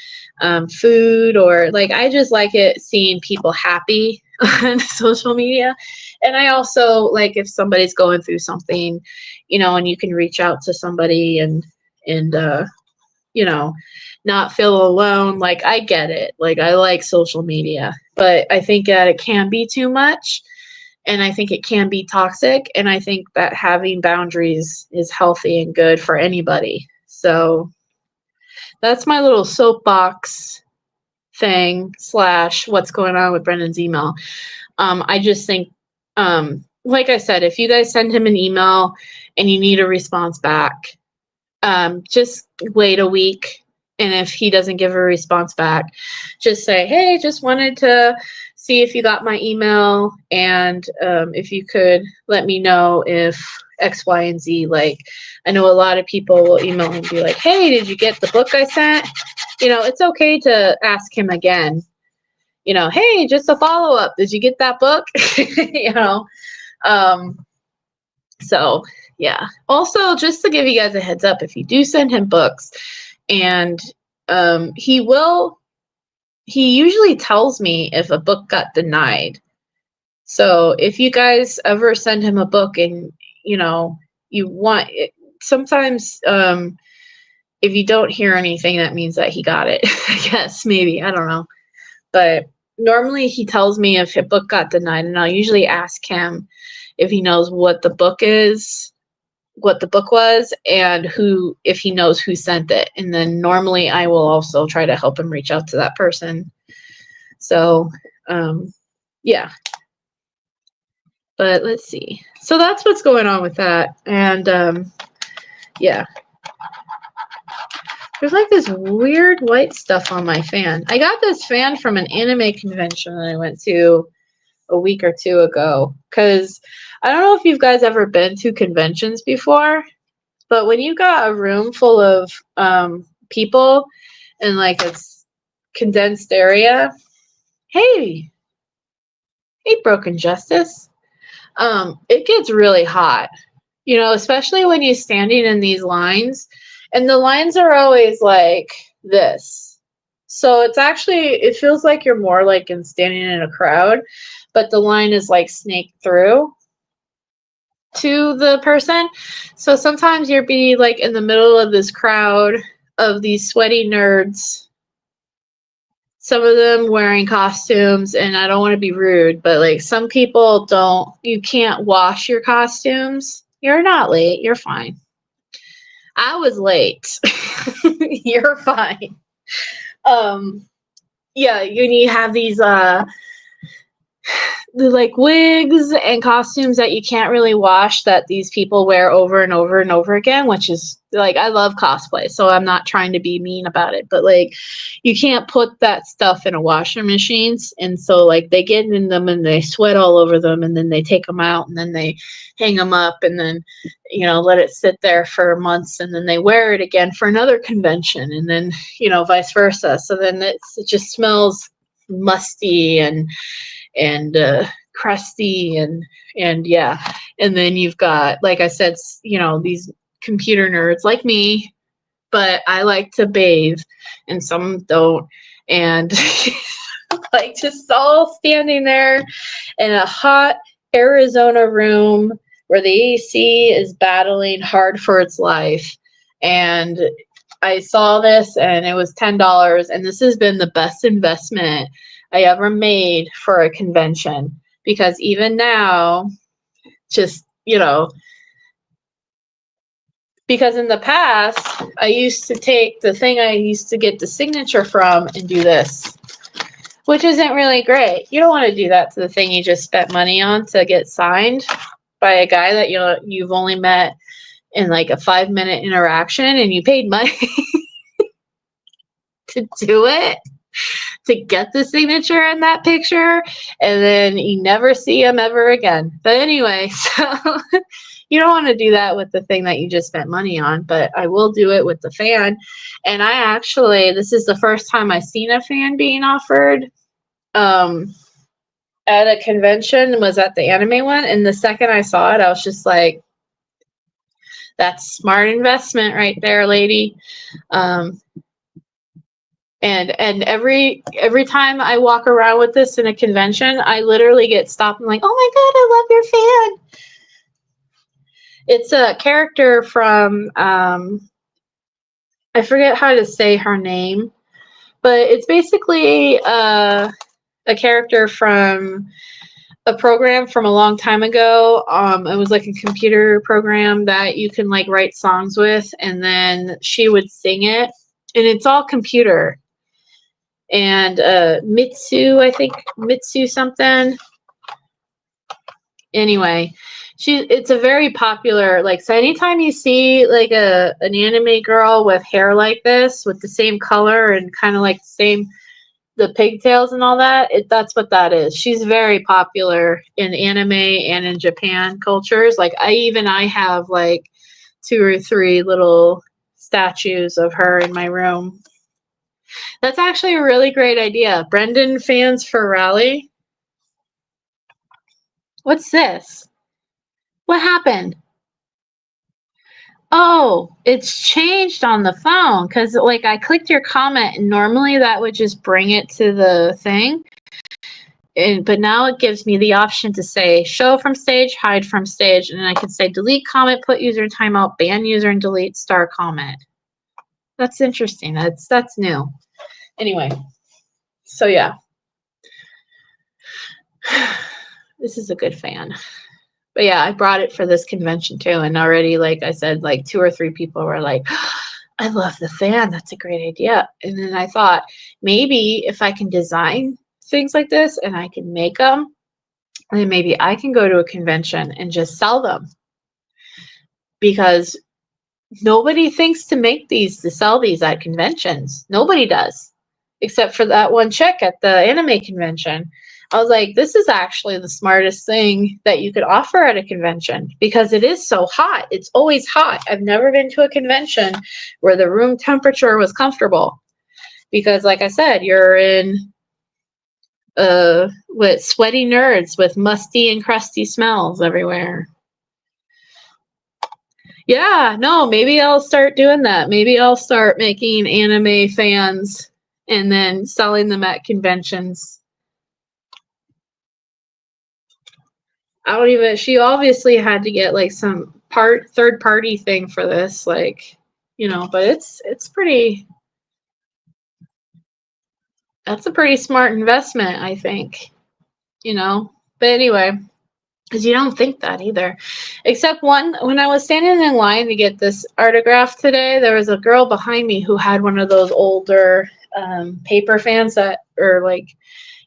Speaker 2: food, or like, I just like it seeing people happy on social media. And I also like if somebody's going through something, and you can reach out to somebody and not feel alone. Like, I get it. Like, I like social media, but I think that it can be too much. And I think it can be toxic. And I think that having boundaries is healthy and good for anybody. So that's my little soapbox thing / what's going on with Brendan's email. I just think, like I said, if you guys send him an email and you need a response back, just wait a week. And if he doesn't give a response back, just say, hey, just wanted to see if you got my email, and if you could let me know if X, Y, and Z. Like, I know a lot of people will email and be like, hey, did you get the book I sent? It's okay to ask him again. Hey, just a follow-up. Did you get that book? So, yeah. Also, just to give you guys a heads up, if you do send him books, and he usually tells me if a book got denied. So if you guys ever send him a book and, you want it, sometimes if you don't hear anything, that means that he got it. I guess, maybe. I don't know. But normally he tells me if a book got denied, and I'll usually ask him if he knows what the book is, what the book was, and if he knows who sent it. And then normally I will also try to help him reach out to that person. So, yeah. But let's see. So that's what's going on with that. And, yeah. There's like this weird white stuff on my fan. I got this fan from an anime convention that I went to a week or two ago. Because I don't know if you guys ever been to conventions before, but when you got a room full of people in like a condensed area, hey, Broken Justice, it gets really hot, especially when you're standing in these lines, and the lines are always like this. So it feels like you're more like standing in a crowd, but the line is like snaked through to the person. So sometimes you'll be like in the middle of this crowd of these sweaty nerds, some of them wearing costumes, and I don't want to be rude, but like some people you can't wash your costumes. You're not late, you're fine. I was late. You're fine. Yeah, you have these like wigs and costumes that you can't really wash, that these people wear over and over and over again, which is like, I love cosplay, so I'm not trying to be mean about it, but like, you can't put that stuff in a washing machines, and so like they get in them and they sweat all over them, and then they take them out, and then they hang them up, and then let it sit there for months, and then they wear it again for another convention, and then vice versa. So then it just smells musty and crusty and yeah. And then you've got, like I said, these computer nerds like me, but I like to bathe and some don't, and like just all standing there in a hot Arizona room where the AC is battling hard for its life. And I saw this and it was $10, and this has been the best investment I ever made for a convention, because even now, just, because in the past, I used to take the thing I used to get the signature from and do this, which isn't really great. You don't want to do that to the thing you just spent money on to get signed. by a guy that you've only met in like a 5-minute interaction, and you paid money to do it, to get the signature in that picture, and then you never see him ever again. But anyway, so you don't want to do that with the thing that you just spent money on, but I will do it with the fan. And I actually, this is the first time I've seen a fan being offered at a convention, was at the anime one. And the second I saw it, I was just like, that's smart investment right there, lady. And every time I walk around with this in a convention, I literally get stopped and like, oh my God, I love your fan. It's a character from, I forget how to say her name, but it's basically a character from a program from a long time ago. It was like a computer program that you can like write songs with, and then she would sing it, and it's all computer. And Mitsu, I think Mitsu something. Anyway, it's a very popular, like, so anytime you see like an anime girl with hair like this, with the same color and kind of like the pigtails and all that, that's what that is. She's very popular in anime and in Japan cultures. Like I have like 2 or 3 little statues of her in my room. That's actually a really great idea. Brendan fans for rally. What's this? What happened? Oh, it's changed on the phone because like I clicked your comment and normally that would just bring it to the thing. But now it gives me the option to say show from stage, hide from stage, and I can say delete comment, put user in timeout, ban user, and delete star comment. That's interesting. That's new. Anyway, so yeah. This is a good fan. But yeah, I brought it for this convention too, and already, like I said, like 2 or 3 people were like, I love the fan, that's a great idea. And then I thought, maybe if I can design things like this and I can make them, then maybe I can go to a convention and just sell them. Because nobody thinks to make these, to sell these at conventions. Nobody does, except for that one chick at the anime convention. I was like, this is actually the smartest thing that you could offer at a convention because it is so hot. It's always hot. I've never been to a convention where the room temperature was comfortable because, like I said, you're in with sweaty nerds with musty and crusty smells everywhere. Yeah, no, maybe I'll start doing that. Maybe I'll start making anime fans and then selling them at conventions. I don't even, she obviously had to get like some third party thing for this, like, but it's pretty, that's a pretty smart investment, I think, but anyway, because you don't think that either. Except when I was standing in line to get this autograph today, there was a girl behind me who had one of those older paper fans that are like,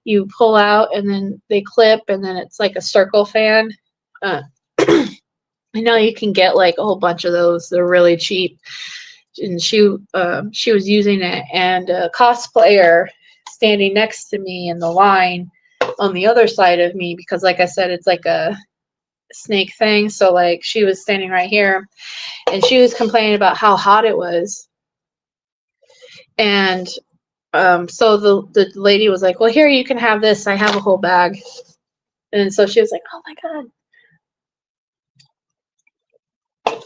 Speaker 2: you pull out and then they clip and then it's like a circle fan. I know you can get like a whole bunch of those. They're really cheap. And she was using it, and a cosplayer standing next to me in the line on the other side of me, because like I said, it's like a snake thing. So like she was standing right here and she was complaining about how hot it was. And so the lady was like, well, here, you can have this. I have a whole bag. And so she was like, oh my God.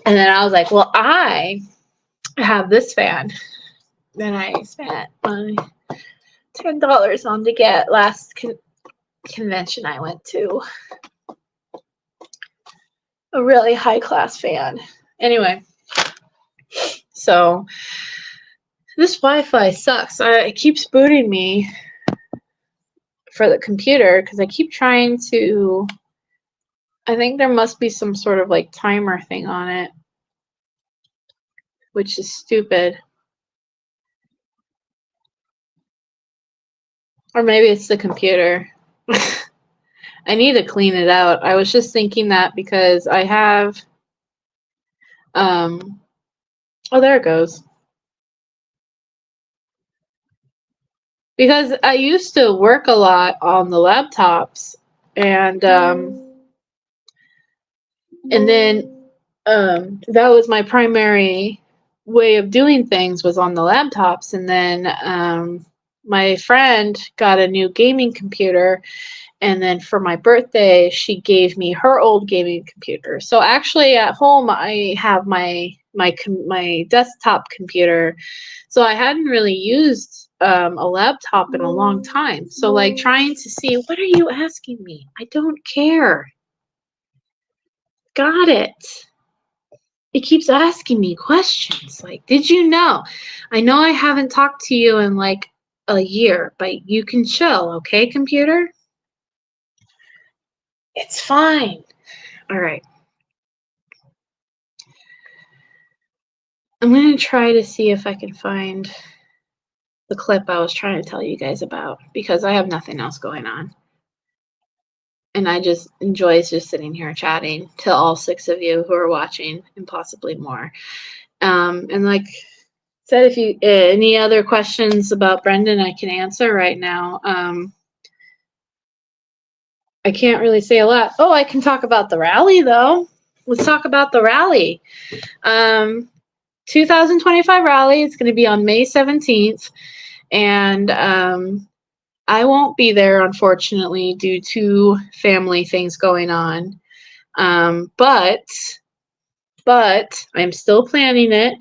Speaker 2: And then I was like, well, I have this fan that I spent my $10 on to get last convention I went to. A really high class fan. Anyway, so this Wi-Fi sucks. It keeps booting me for the computer because I keep trying to, I think there must be some sort of like timer thing on it, which is stupid. Or maybe it's the computer. I I need to clean it out. I was just thinking that because I have, oh, there it goes. Because I used to work a lot on the laptops, and then that was my primary way of doing things, was on the laptops. And then my friend got a new gaming computer, and then for my birthday she gave me her old gaming computer. So actually at home I have my desktop computer, so I hadn't really used a laptop in a long time. So like trying to see, what are you asking me? I don't care. Got it. It keeps asking me questions like, did you know? I know I haven't talked to you in like a year, but you can chill, okay, computer? It's fine. All right. I'm going to try to see if I can find the clip I was trying to tell you guys about, because I have nothing else going on. And I just enjoy just sitting here chatting to all 6 of you who are watching, and possibly more. And like I said, if you any other questions about Brendan, I can answer right now. I can't really say a lot. Oh, I can talk about the rally though. Let's talk about the rally. 2025 rally. It's going to be on May 17th, and I won't be there, unfortunately, due to family things going on. But I'm still planning it,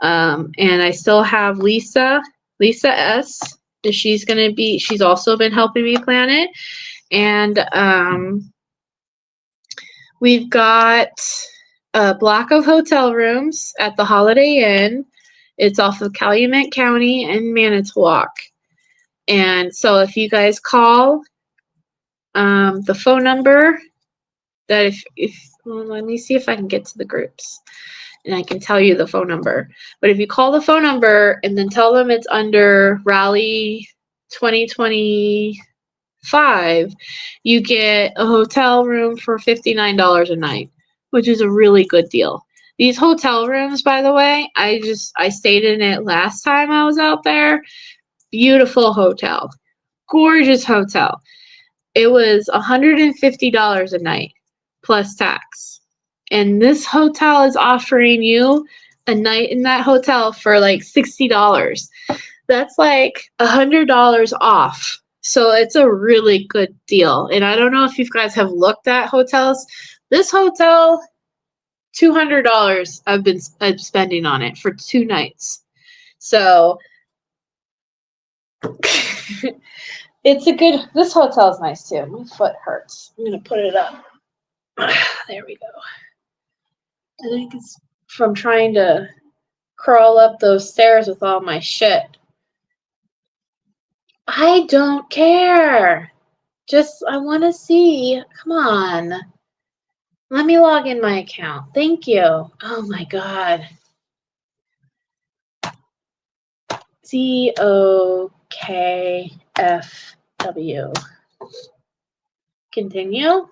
Speaker 2: and I still have Lisa S. She's also been helping me plan it, and we've got a block of hotel rooms at the Holiday Inn. It's off of Calumet County and Manitowoc. And so if you guys call the phone number that well, let me see if I can get to the groups and I can tell you the phone number. But if you call the phone number and then tell them it's under Rally 2025, you get a hotel room for $59 a night, which is a really good deal. These hotel rooms, by the way, I stayed in it last time I was out there. Beautiful hotel. Gorgeous hotel. It was $150 a night plus tax. And this hotel is offering you a night in that hotel for like $60. That's like $100 off. So it's a really good deal. And I don't know if you guys have looked at hotels. This hotel, $200 I'm spending on it for 2 nights. So this hotel is nice too. My foot hurts. I'm going to put it up. There we go. I think it's from trying to crawl up those stairs with all my shit. I don't care. I want to see. Come on. Let me log in my account. Thank you. Oh my God. DOKFW. Continue.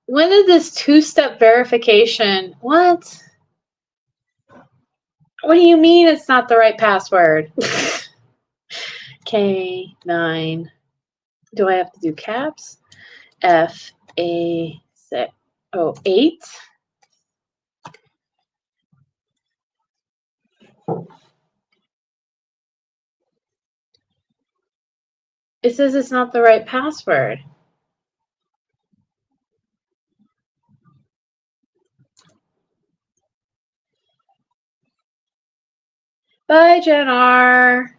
Speaker 2: When did this 2-step verification? What? What do you mean it's not the right password? K9. Do I have to do caps? FA608. It says it's not the right password. Bye, Jen R.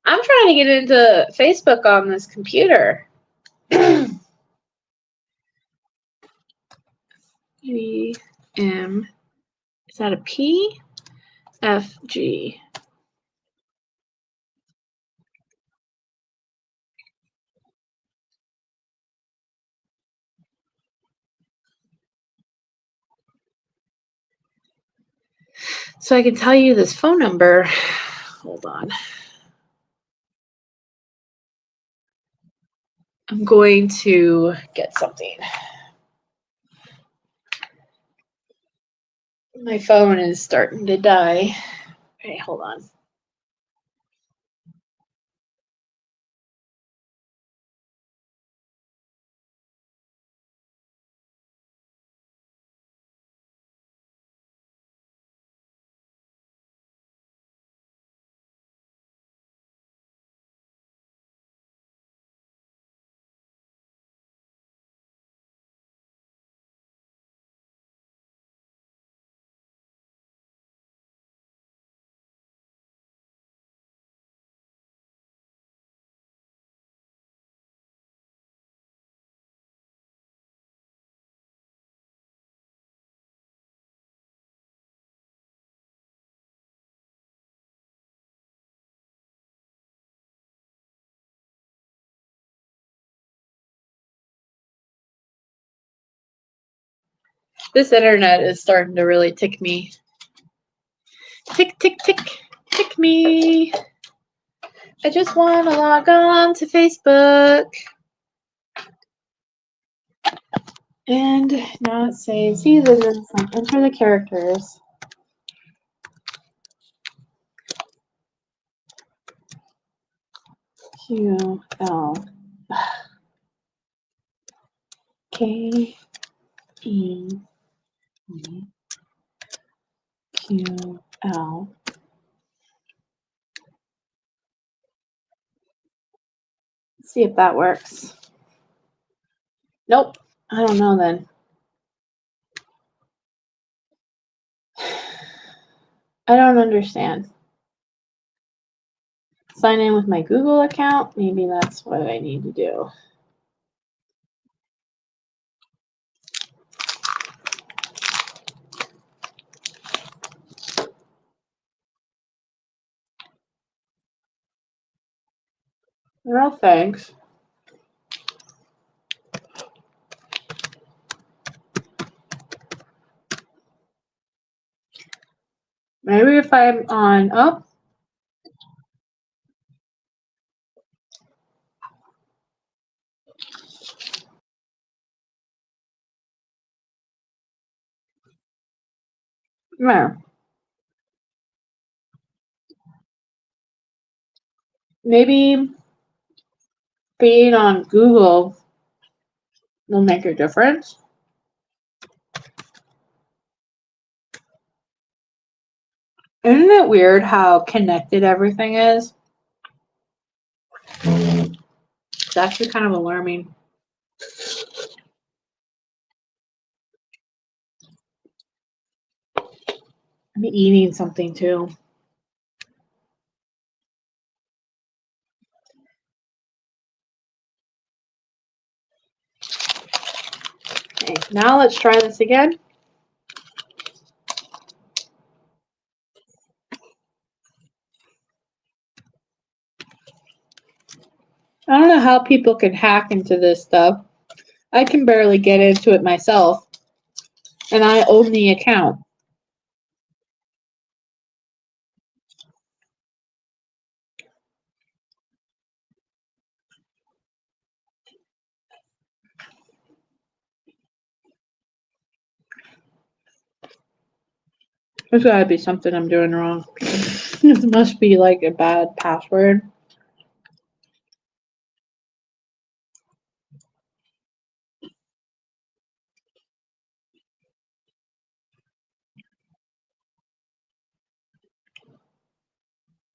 Speaker 2: I'm trying to get into Facebook on this computer. EM. Is that a P? FG. So I can tell you this phone number. Hold on. I'm going to get something. My phone is starting to die. Okay, hold on. This internet is starting to really tick me. Tick, tick, tick, tick me. I just want to log on to Facebook. And now it says, see, enter the characters. Q, L, K, E, Q, L. Let's see if that works. Nope. I don't know then. I don't understand. Sign in with my Google account. Maybe that's what I need to do. No thanks. Maybe if I'm on up. No. Maybe being on Google will make a difference. Isn't it weird how connected everything is? It's actually kind of alarming. I'm eating something too. Okay, now let's try this again. I don't know how people can hack into this stuff. I can barely get into it myself, and I own the account. There's gotta be something I'm doing wrong. This must be like a bad password.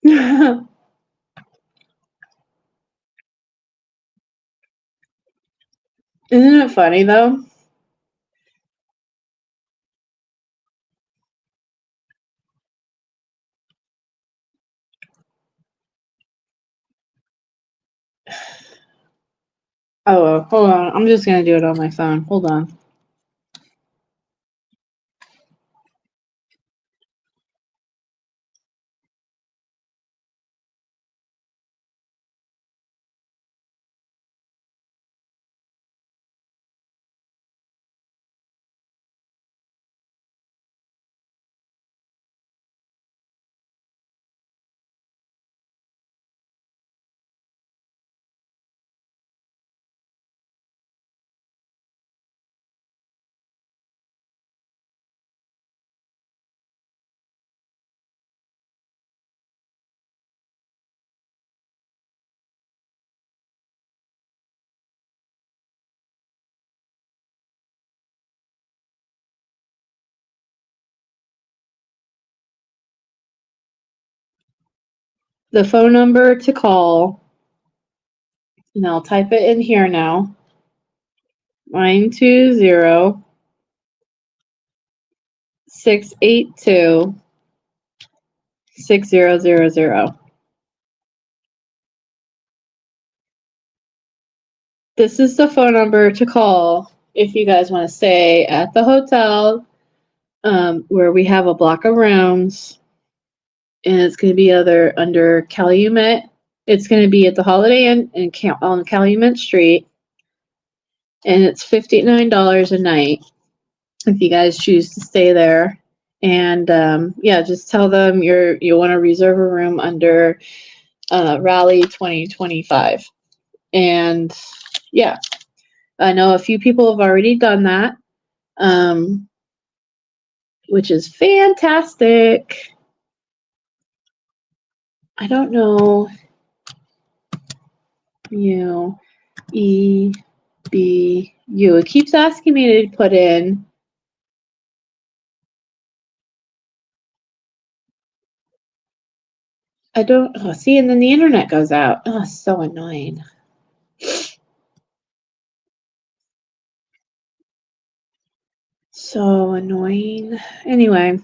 Speaker 2: Isn't it funny though? Oh, hold on. I'm just gonna do it on my phone. Hold on. the phone number to call, and I'll type it in here now, 920-682-6000. This is the phone number to call if you guys want to stay at the hotel, where we have a block of rooms, and it's going to be under Calumet. It's going to be at the Holiday Inn on Calumet Street, and it's $59 a night if you guys choose to stay there. And yeah, just tell them you want to reserve a room under Rally 2025. And yeah, I know a few people have already done that, which is fantastic. I don't know. EBU. It keeps asking me to put in. I don't see, and then the internet goes out. Oh, so annoying. So annoying. Anyway,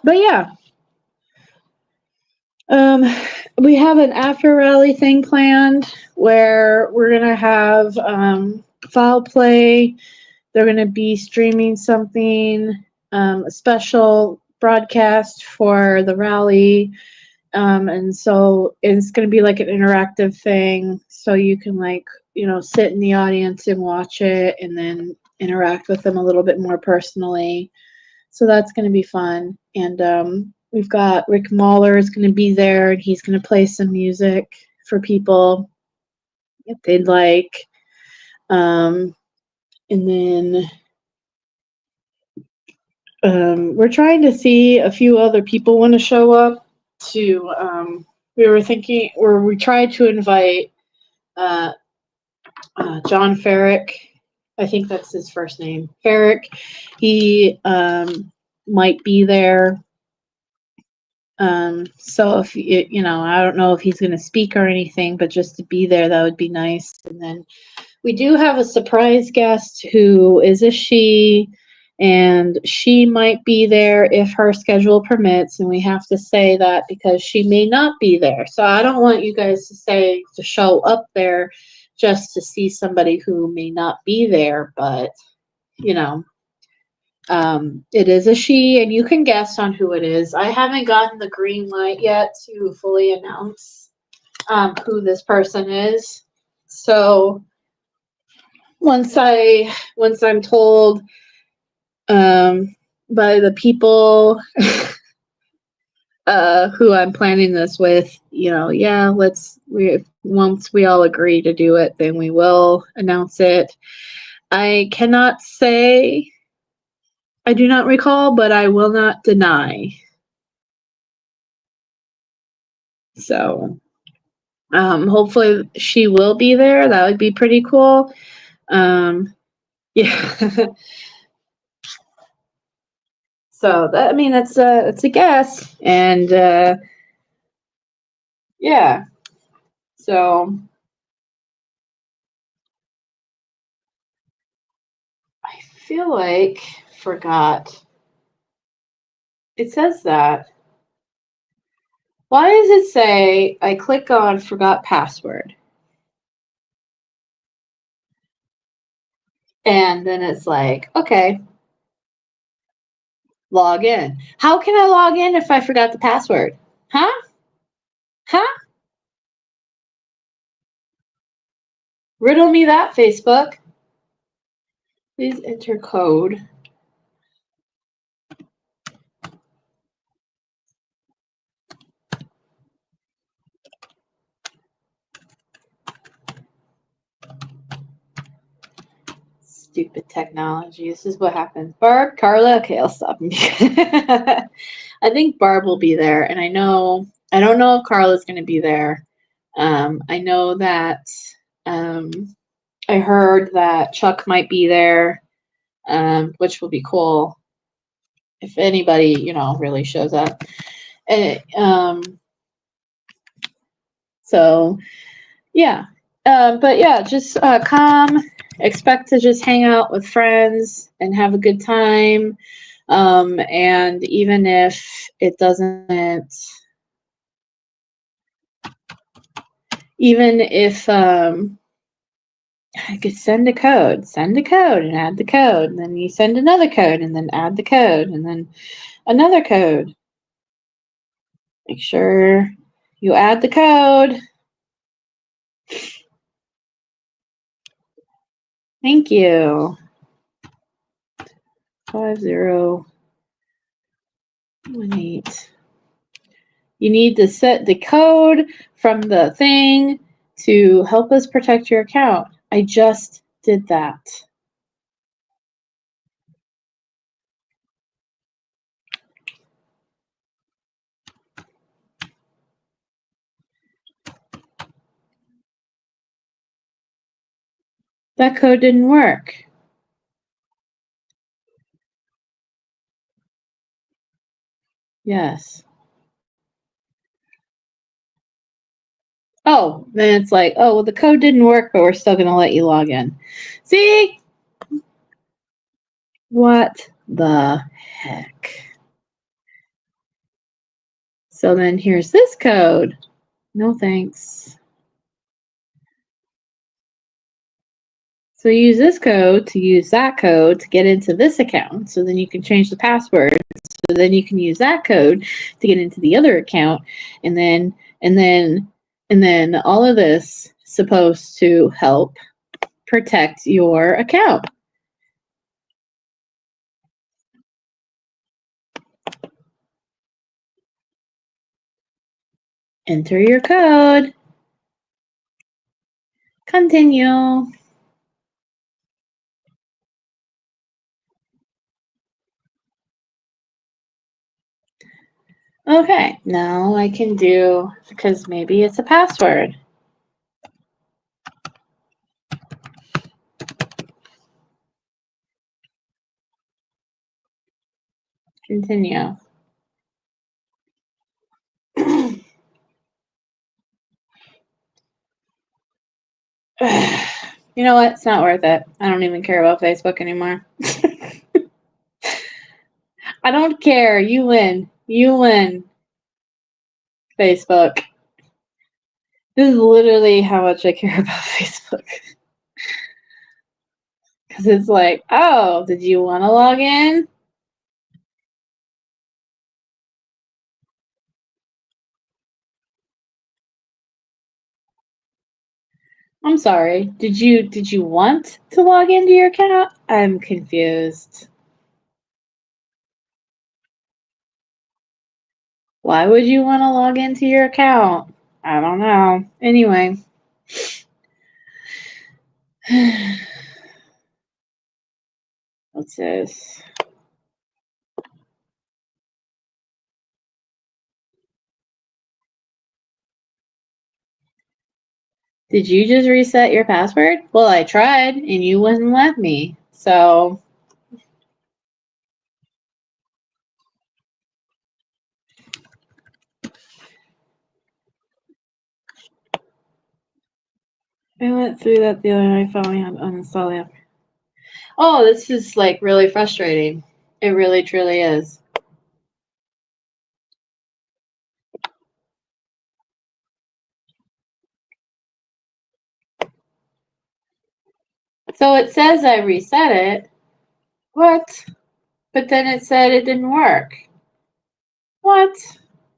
Speaker 2: but yeah, we have an after rally thing planned where we're gonna have foul play. They're gonna be streaming something, a special broadcast for the rally, and so it's gonna be like an interactive thing, so you can sit in the audience and watch it, and then interact with them a little bit more personally. So that's going to be fun. And we've got Rick Mahler is going to be there, and he's going to play some music for people if they'd like. And then we're trying to see a few other people want to show up to. We tried to invite John Farrick. I think that's his first name, Farrick. He might be there. So if I don't know if he's going to speak or anything, but just to be there, that would be nice. And then we do have a surprise guest who is a she, and she might be there if her schedule permits. And we have to say that because she may not be there. So I don't want you guys to show up there just to see somebody who may not be there, but it is a she, and you can guess on who it is. I haven't gotten the green light yet to fully announce who this person is. So once I'm told by the people who I'm planning this with, once we all agree to do it, then we will announce it. I cannot say I do not recall, but I will not deny. So hopefully she will be there. That would be pretty cool. Yeah. So that's a guess. And yeah. So I feel like forgot. It says that. Why does it say I click on forgot password? And then it's like, okay, log in. How can I log in if I forgot the password? Huh? Riddle me that, Facebook. Please enter code. Stupid technology. This is what happens. Barb, Carla, okay, I'll stop. I think Barb will be there, and I don't know if Carla's going to be there. I know that I heard that Chuck might be there, which will be cool if anybody, really shows up. And So, yeah. But yeah, just calm. Expect to just hang out with friends and have a good time. And even if it doesn't, even if I could send a code and add the code, and then you send another code and then add the code, and then another code. Make sure you add the code. Thank you. 5018. You need to set the code from the thing to help us protect your account. I just did that. That code didn't work. Yes. Oh, then it's like, oh, well, the code didn't work, but we're still going to let you log in. See? What the heck? So then here's this code. No thanks. So use this code to use that code to get into this account. So then you can change the password. So then you can use that code to get into the other account. And then all of this is supposed to help protect your account. Enter your code. Continue. Okay, now I can do, because maybe it's a password. Continue. You know what? It's not worth it. I don't even care about Facebook anymore. I don't care. You win. You win. Facebook. This is literally how much I care about Facebook. Because it's like, oh, did you want to log in? I'm sorry. Did you want to log into your account? I'm confused. Why would you want to log into your account? I don't know. Anyway. What's this? Did you just reset your password? Well, I tried and you wouldn't let me. So I went through that the other night. I finally had to uninstall the app. Oh, this is like really frustrating. It really truly is. So it says I reset it. What? But then it said it didn't work. What?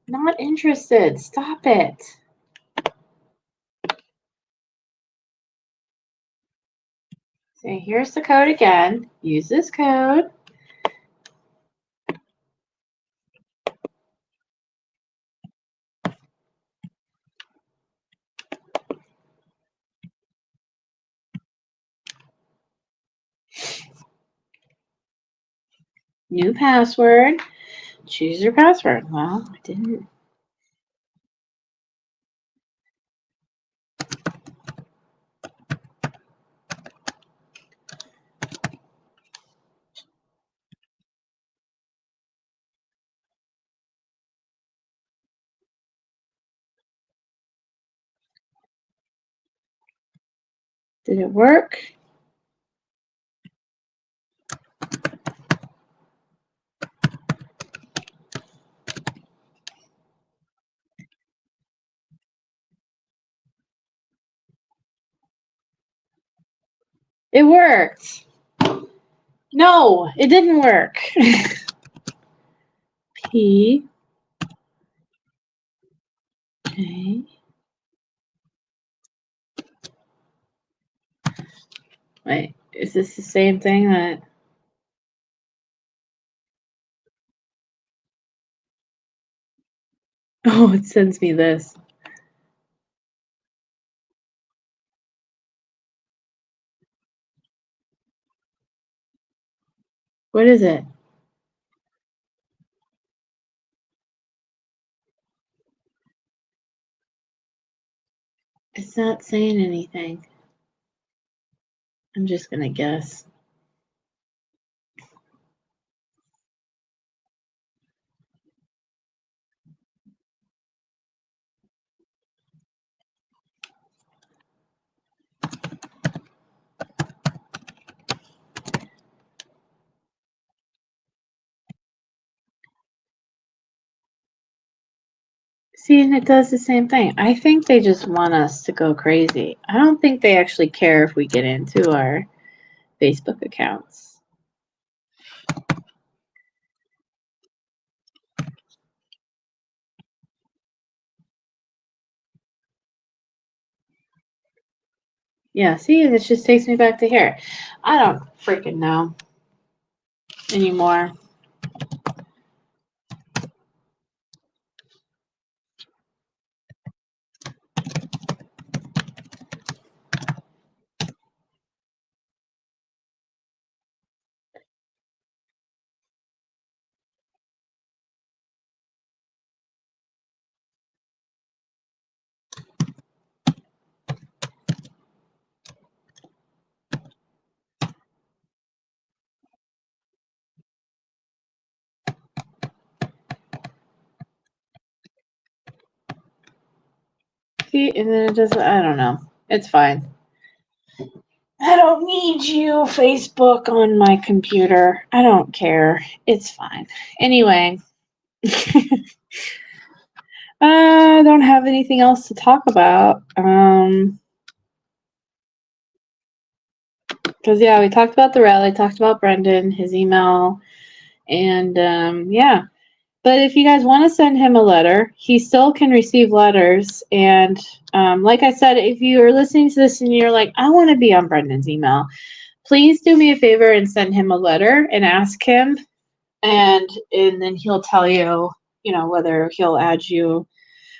Speaker 2: Not interested. Stop it. So here's the code again. Use this code. New password. Choose your password. Well, I didn't. Did it work? It worked. No, it didn't work. P. Okay. Wait, is this the same thing that... Oh, it sends me this. What is it? It's not saying anything. I'm just gonna guess. See, and it does the same thing. I think they just want us to go crazy. I don't think they actually care if we get into our Facebook accounts. Yeah, see, this just takes me back to here. I don't freaking know anymore. See, and then it doesn't, I don't know. It's fine. I don't need you, Facebook, on my computer. I don't care. It's fine. Anyway, I don't have anything else to talk about. Because, yeah, we talked about the rally, talked about Brendan, his email, and, yeah. But if you guys want to send him a letter, he still can receive letters. And like I said, if you are listening to this and you're like, I want to be on Brendan's email, please do me a favor and send him a letter and ask him. And then he'll tell you, whether he'll add you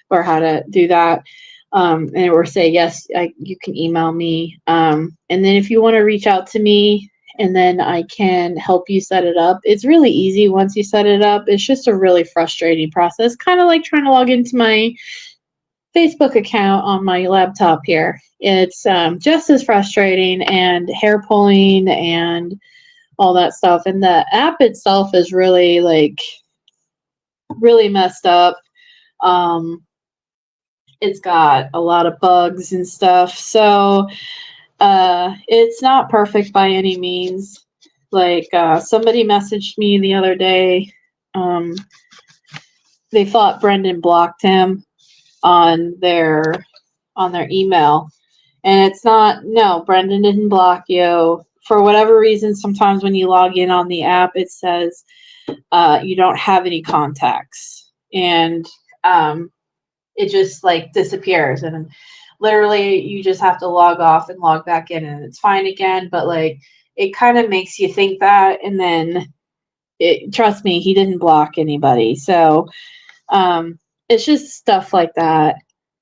Speaker 2: or how to do that. Or say, yes, you can email me. And then if you want to reach out to me, and then I can help you set it up. It's really easy once you set it up. It's just a really frustrating process, kind of like trying to log into my Facebook account on my laptop here. It's just as frustrating and hair pulling and all that stuff. And the app itself is really really messed up. It's got a lot of bugs and stuff. So it's not perfect by any means. Somebody messaged me the other day. They thought Brendan blocked him on their email, and it's not. No, Brendan didn't block you. For whatever reason, sometimes when you log in on the app, it says you don't have any contacts, and it just disappears, and literally you just have to log off and log back in and it's fine again. But it kind of makes you think that, and then trust me, he didn't block anybody. So it's just stuff like that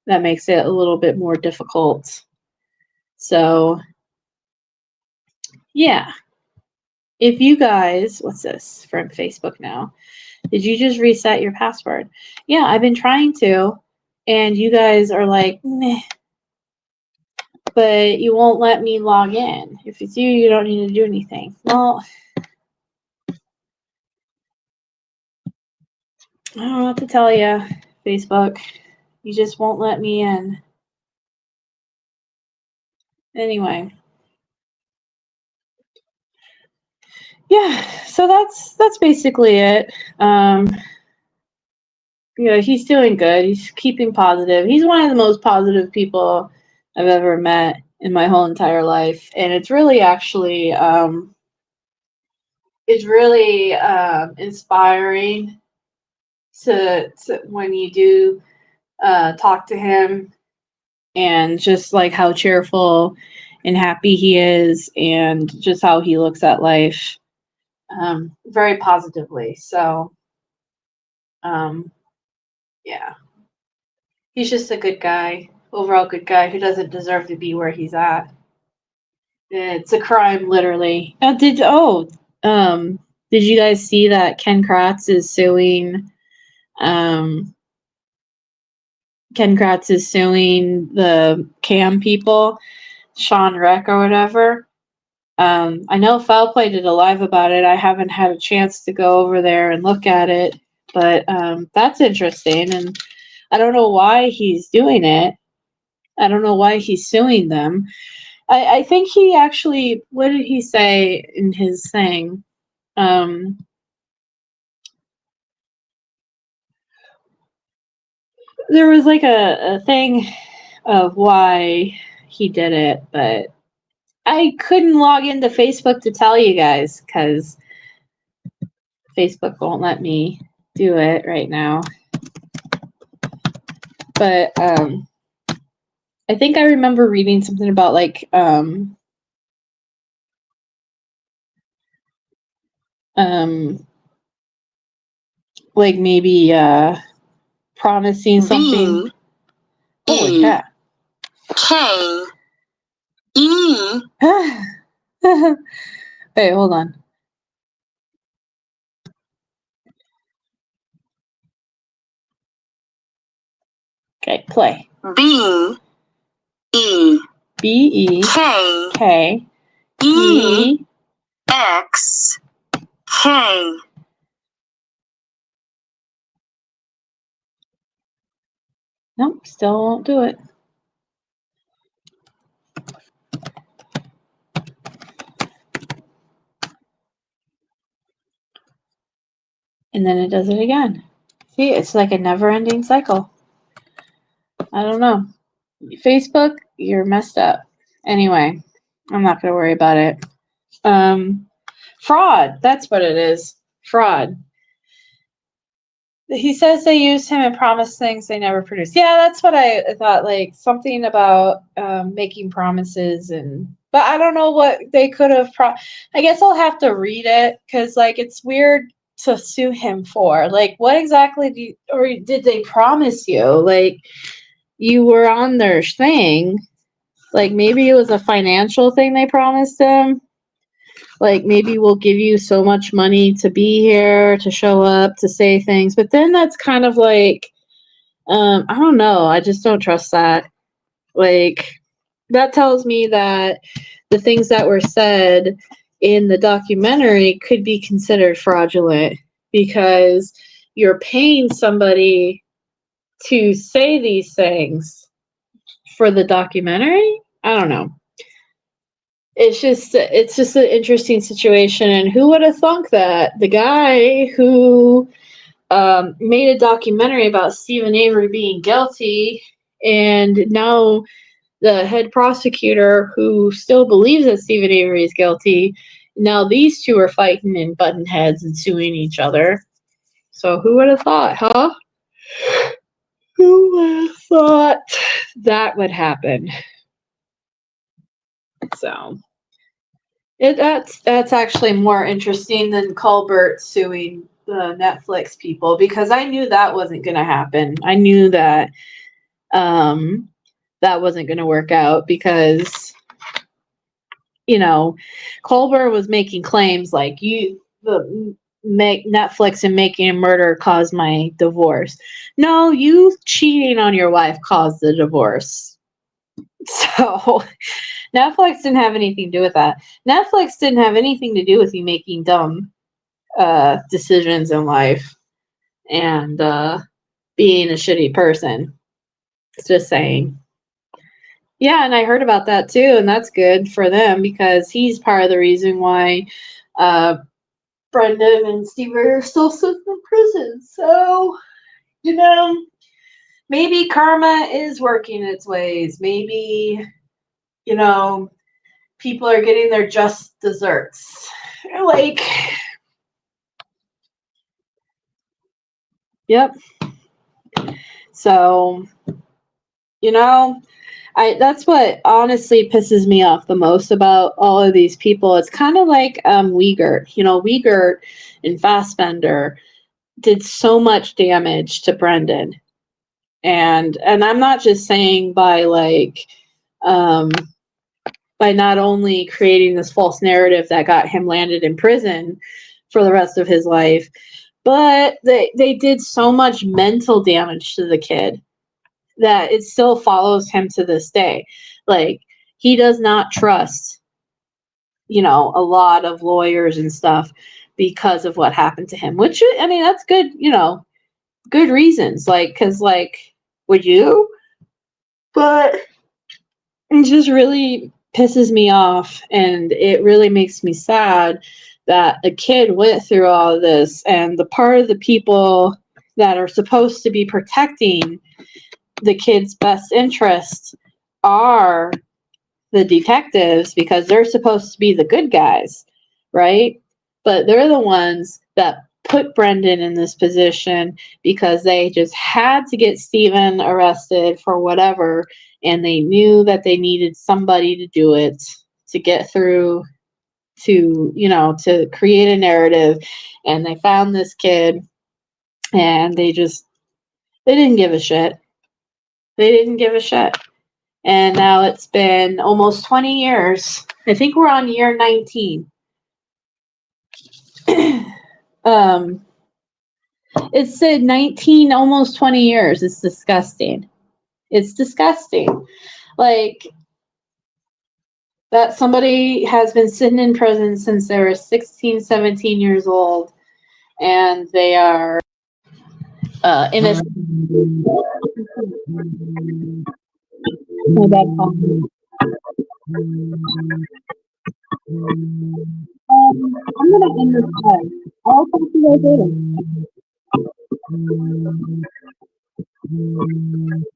Speaker 2: that makes it a little bit more difficult. So yeah, if you guys, what's this from Facebook now? Did you just reset your password? Yeah, I've been trying to, and you guys are like, meh. But you won't let me log in. If it's you, you don't need to do anything. Well, I don't know what to tell you, Facebook. You just won't let me in. Anyway. Yeah, so that's basically it. He's doing good. He's keeping positive. He's one of the most positive people I've ever met in my whole entire life, and it's really actually inspiring to when you do talk to him, and just like how cheerful and happy he is, and just how he looks at life very positively. So yeah, he's just a good guy, overall good guy who doesn't deserve to be where he's at. It's a crime, literally. Did you guys see that Ken Kratz is suing? Ken Kratz is suing the CAM people, Sean Reck or whatever. I know Foul Play did a live about it. I haven't had a chance to go over there and look at it, but that's interesting. And I don't know why he's doing it. I don't know why he's suing them. I think he actually, what did he say in his thing? There was like a thing of why he did it, but I couldn't log into Facebook to tell you guys because Facebook won't let me do it right now. But I think I remember reading something about like maybe promising something. Holy crap. K-E. Wait, hold on. Okay, play. B-E-K-E-X-K. Nope, still won't do it. And then it does it again. See, it's like a never-ending cycle. I don't know. Facebook, you're messed up. Anyway, I'm not going to worry about it. Fraud. That's what it is. Fraud. He says they used him and promised things they never produced. Yeah, that's what I thought. Like something about making promises, but I don't know what they could have. I guess I'll have to read it because like it's weird to sue him for. Like what exactly did they promise you? Like you were on their thing. Like maybe it was a financial thing they promised him. Like maybe we'll give you so much money to be here, to show up, to say things. But then that's kind of like, I don't know. I just don't trust that. Like that tells me that the things that were said in the documentary could be considered fraudulent because you're paying somebody to say these things for the documentary. I don't know. It's just an interesting situation, and who would have thunk that the guy who made a documentary about Stephen Avery being guilty, and now the head prosecutor who still believes that Stephen Avery is guilty, now these two are fighting and butting heads and suing each other. So who would have thought, huh? Who would have thought that would happen? So that's actually more interesting than Colbert suing the Netflix people because I knew that wasn't going to happen. I knew that that wasn't going to work out because Colbert was making claims like Netflix and Making a Murder caused my divorce. No, you cheating on your wife caused the divorce. So Netflix didn't have anything to do with that. Netflix didn't have anything to do with you making dumb decisions in life and being a shitty person. It's just saying. Yeah, and I heard about that too, and that's good for them because he's part of the reason why uh, Brendan and Steve are still sitting in prison. So, you know, maybe karma is working its ways. Maybe, you know, people are getting their just desserts. Like, yep. So, you know, that's what honestly pisses me off the most about all of these people. It's kind of like Wiegert. You know, Wiegert and Fassbender did so much damage to Brendan. And I'm not just saying by like by not only creating this false narrative that got him landed in prison for the rest of his life, but they did so much mental damage to the kid that it still follows him to this day. Like, he does not trust, you know, a lot of lawyers and stuff because of what happened to him, which, I mean, that's good, you know, good reasons. Like, because, like, would you? But it just really pisses me off, and it really makes me sad that a kid went through all of this, and the part of the people that are supposed to be protecting the kid's best interests are the detectives, because they're supposed to be the good guys, right? But they're the ones that put Brendan in this position because they just had to get Steven arrested for whatever, and they knew that they needed somebody to do it, to get through, to, you know, to create a narrative. And they found this kid, and they didn't give a shit. They didn't give a shit. And now it's been almost 20 years. I think we're on year 19. It said 19, almost 20 years. It's disgusting. It's disgusting. Like, that somebody has been sitting in prison since they were 16, 17 years old, and they are innocent. My bad, Paul. I'm gonna end this call. I'll talk to you guys later.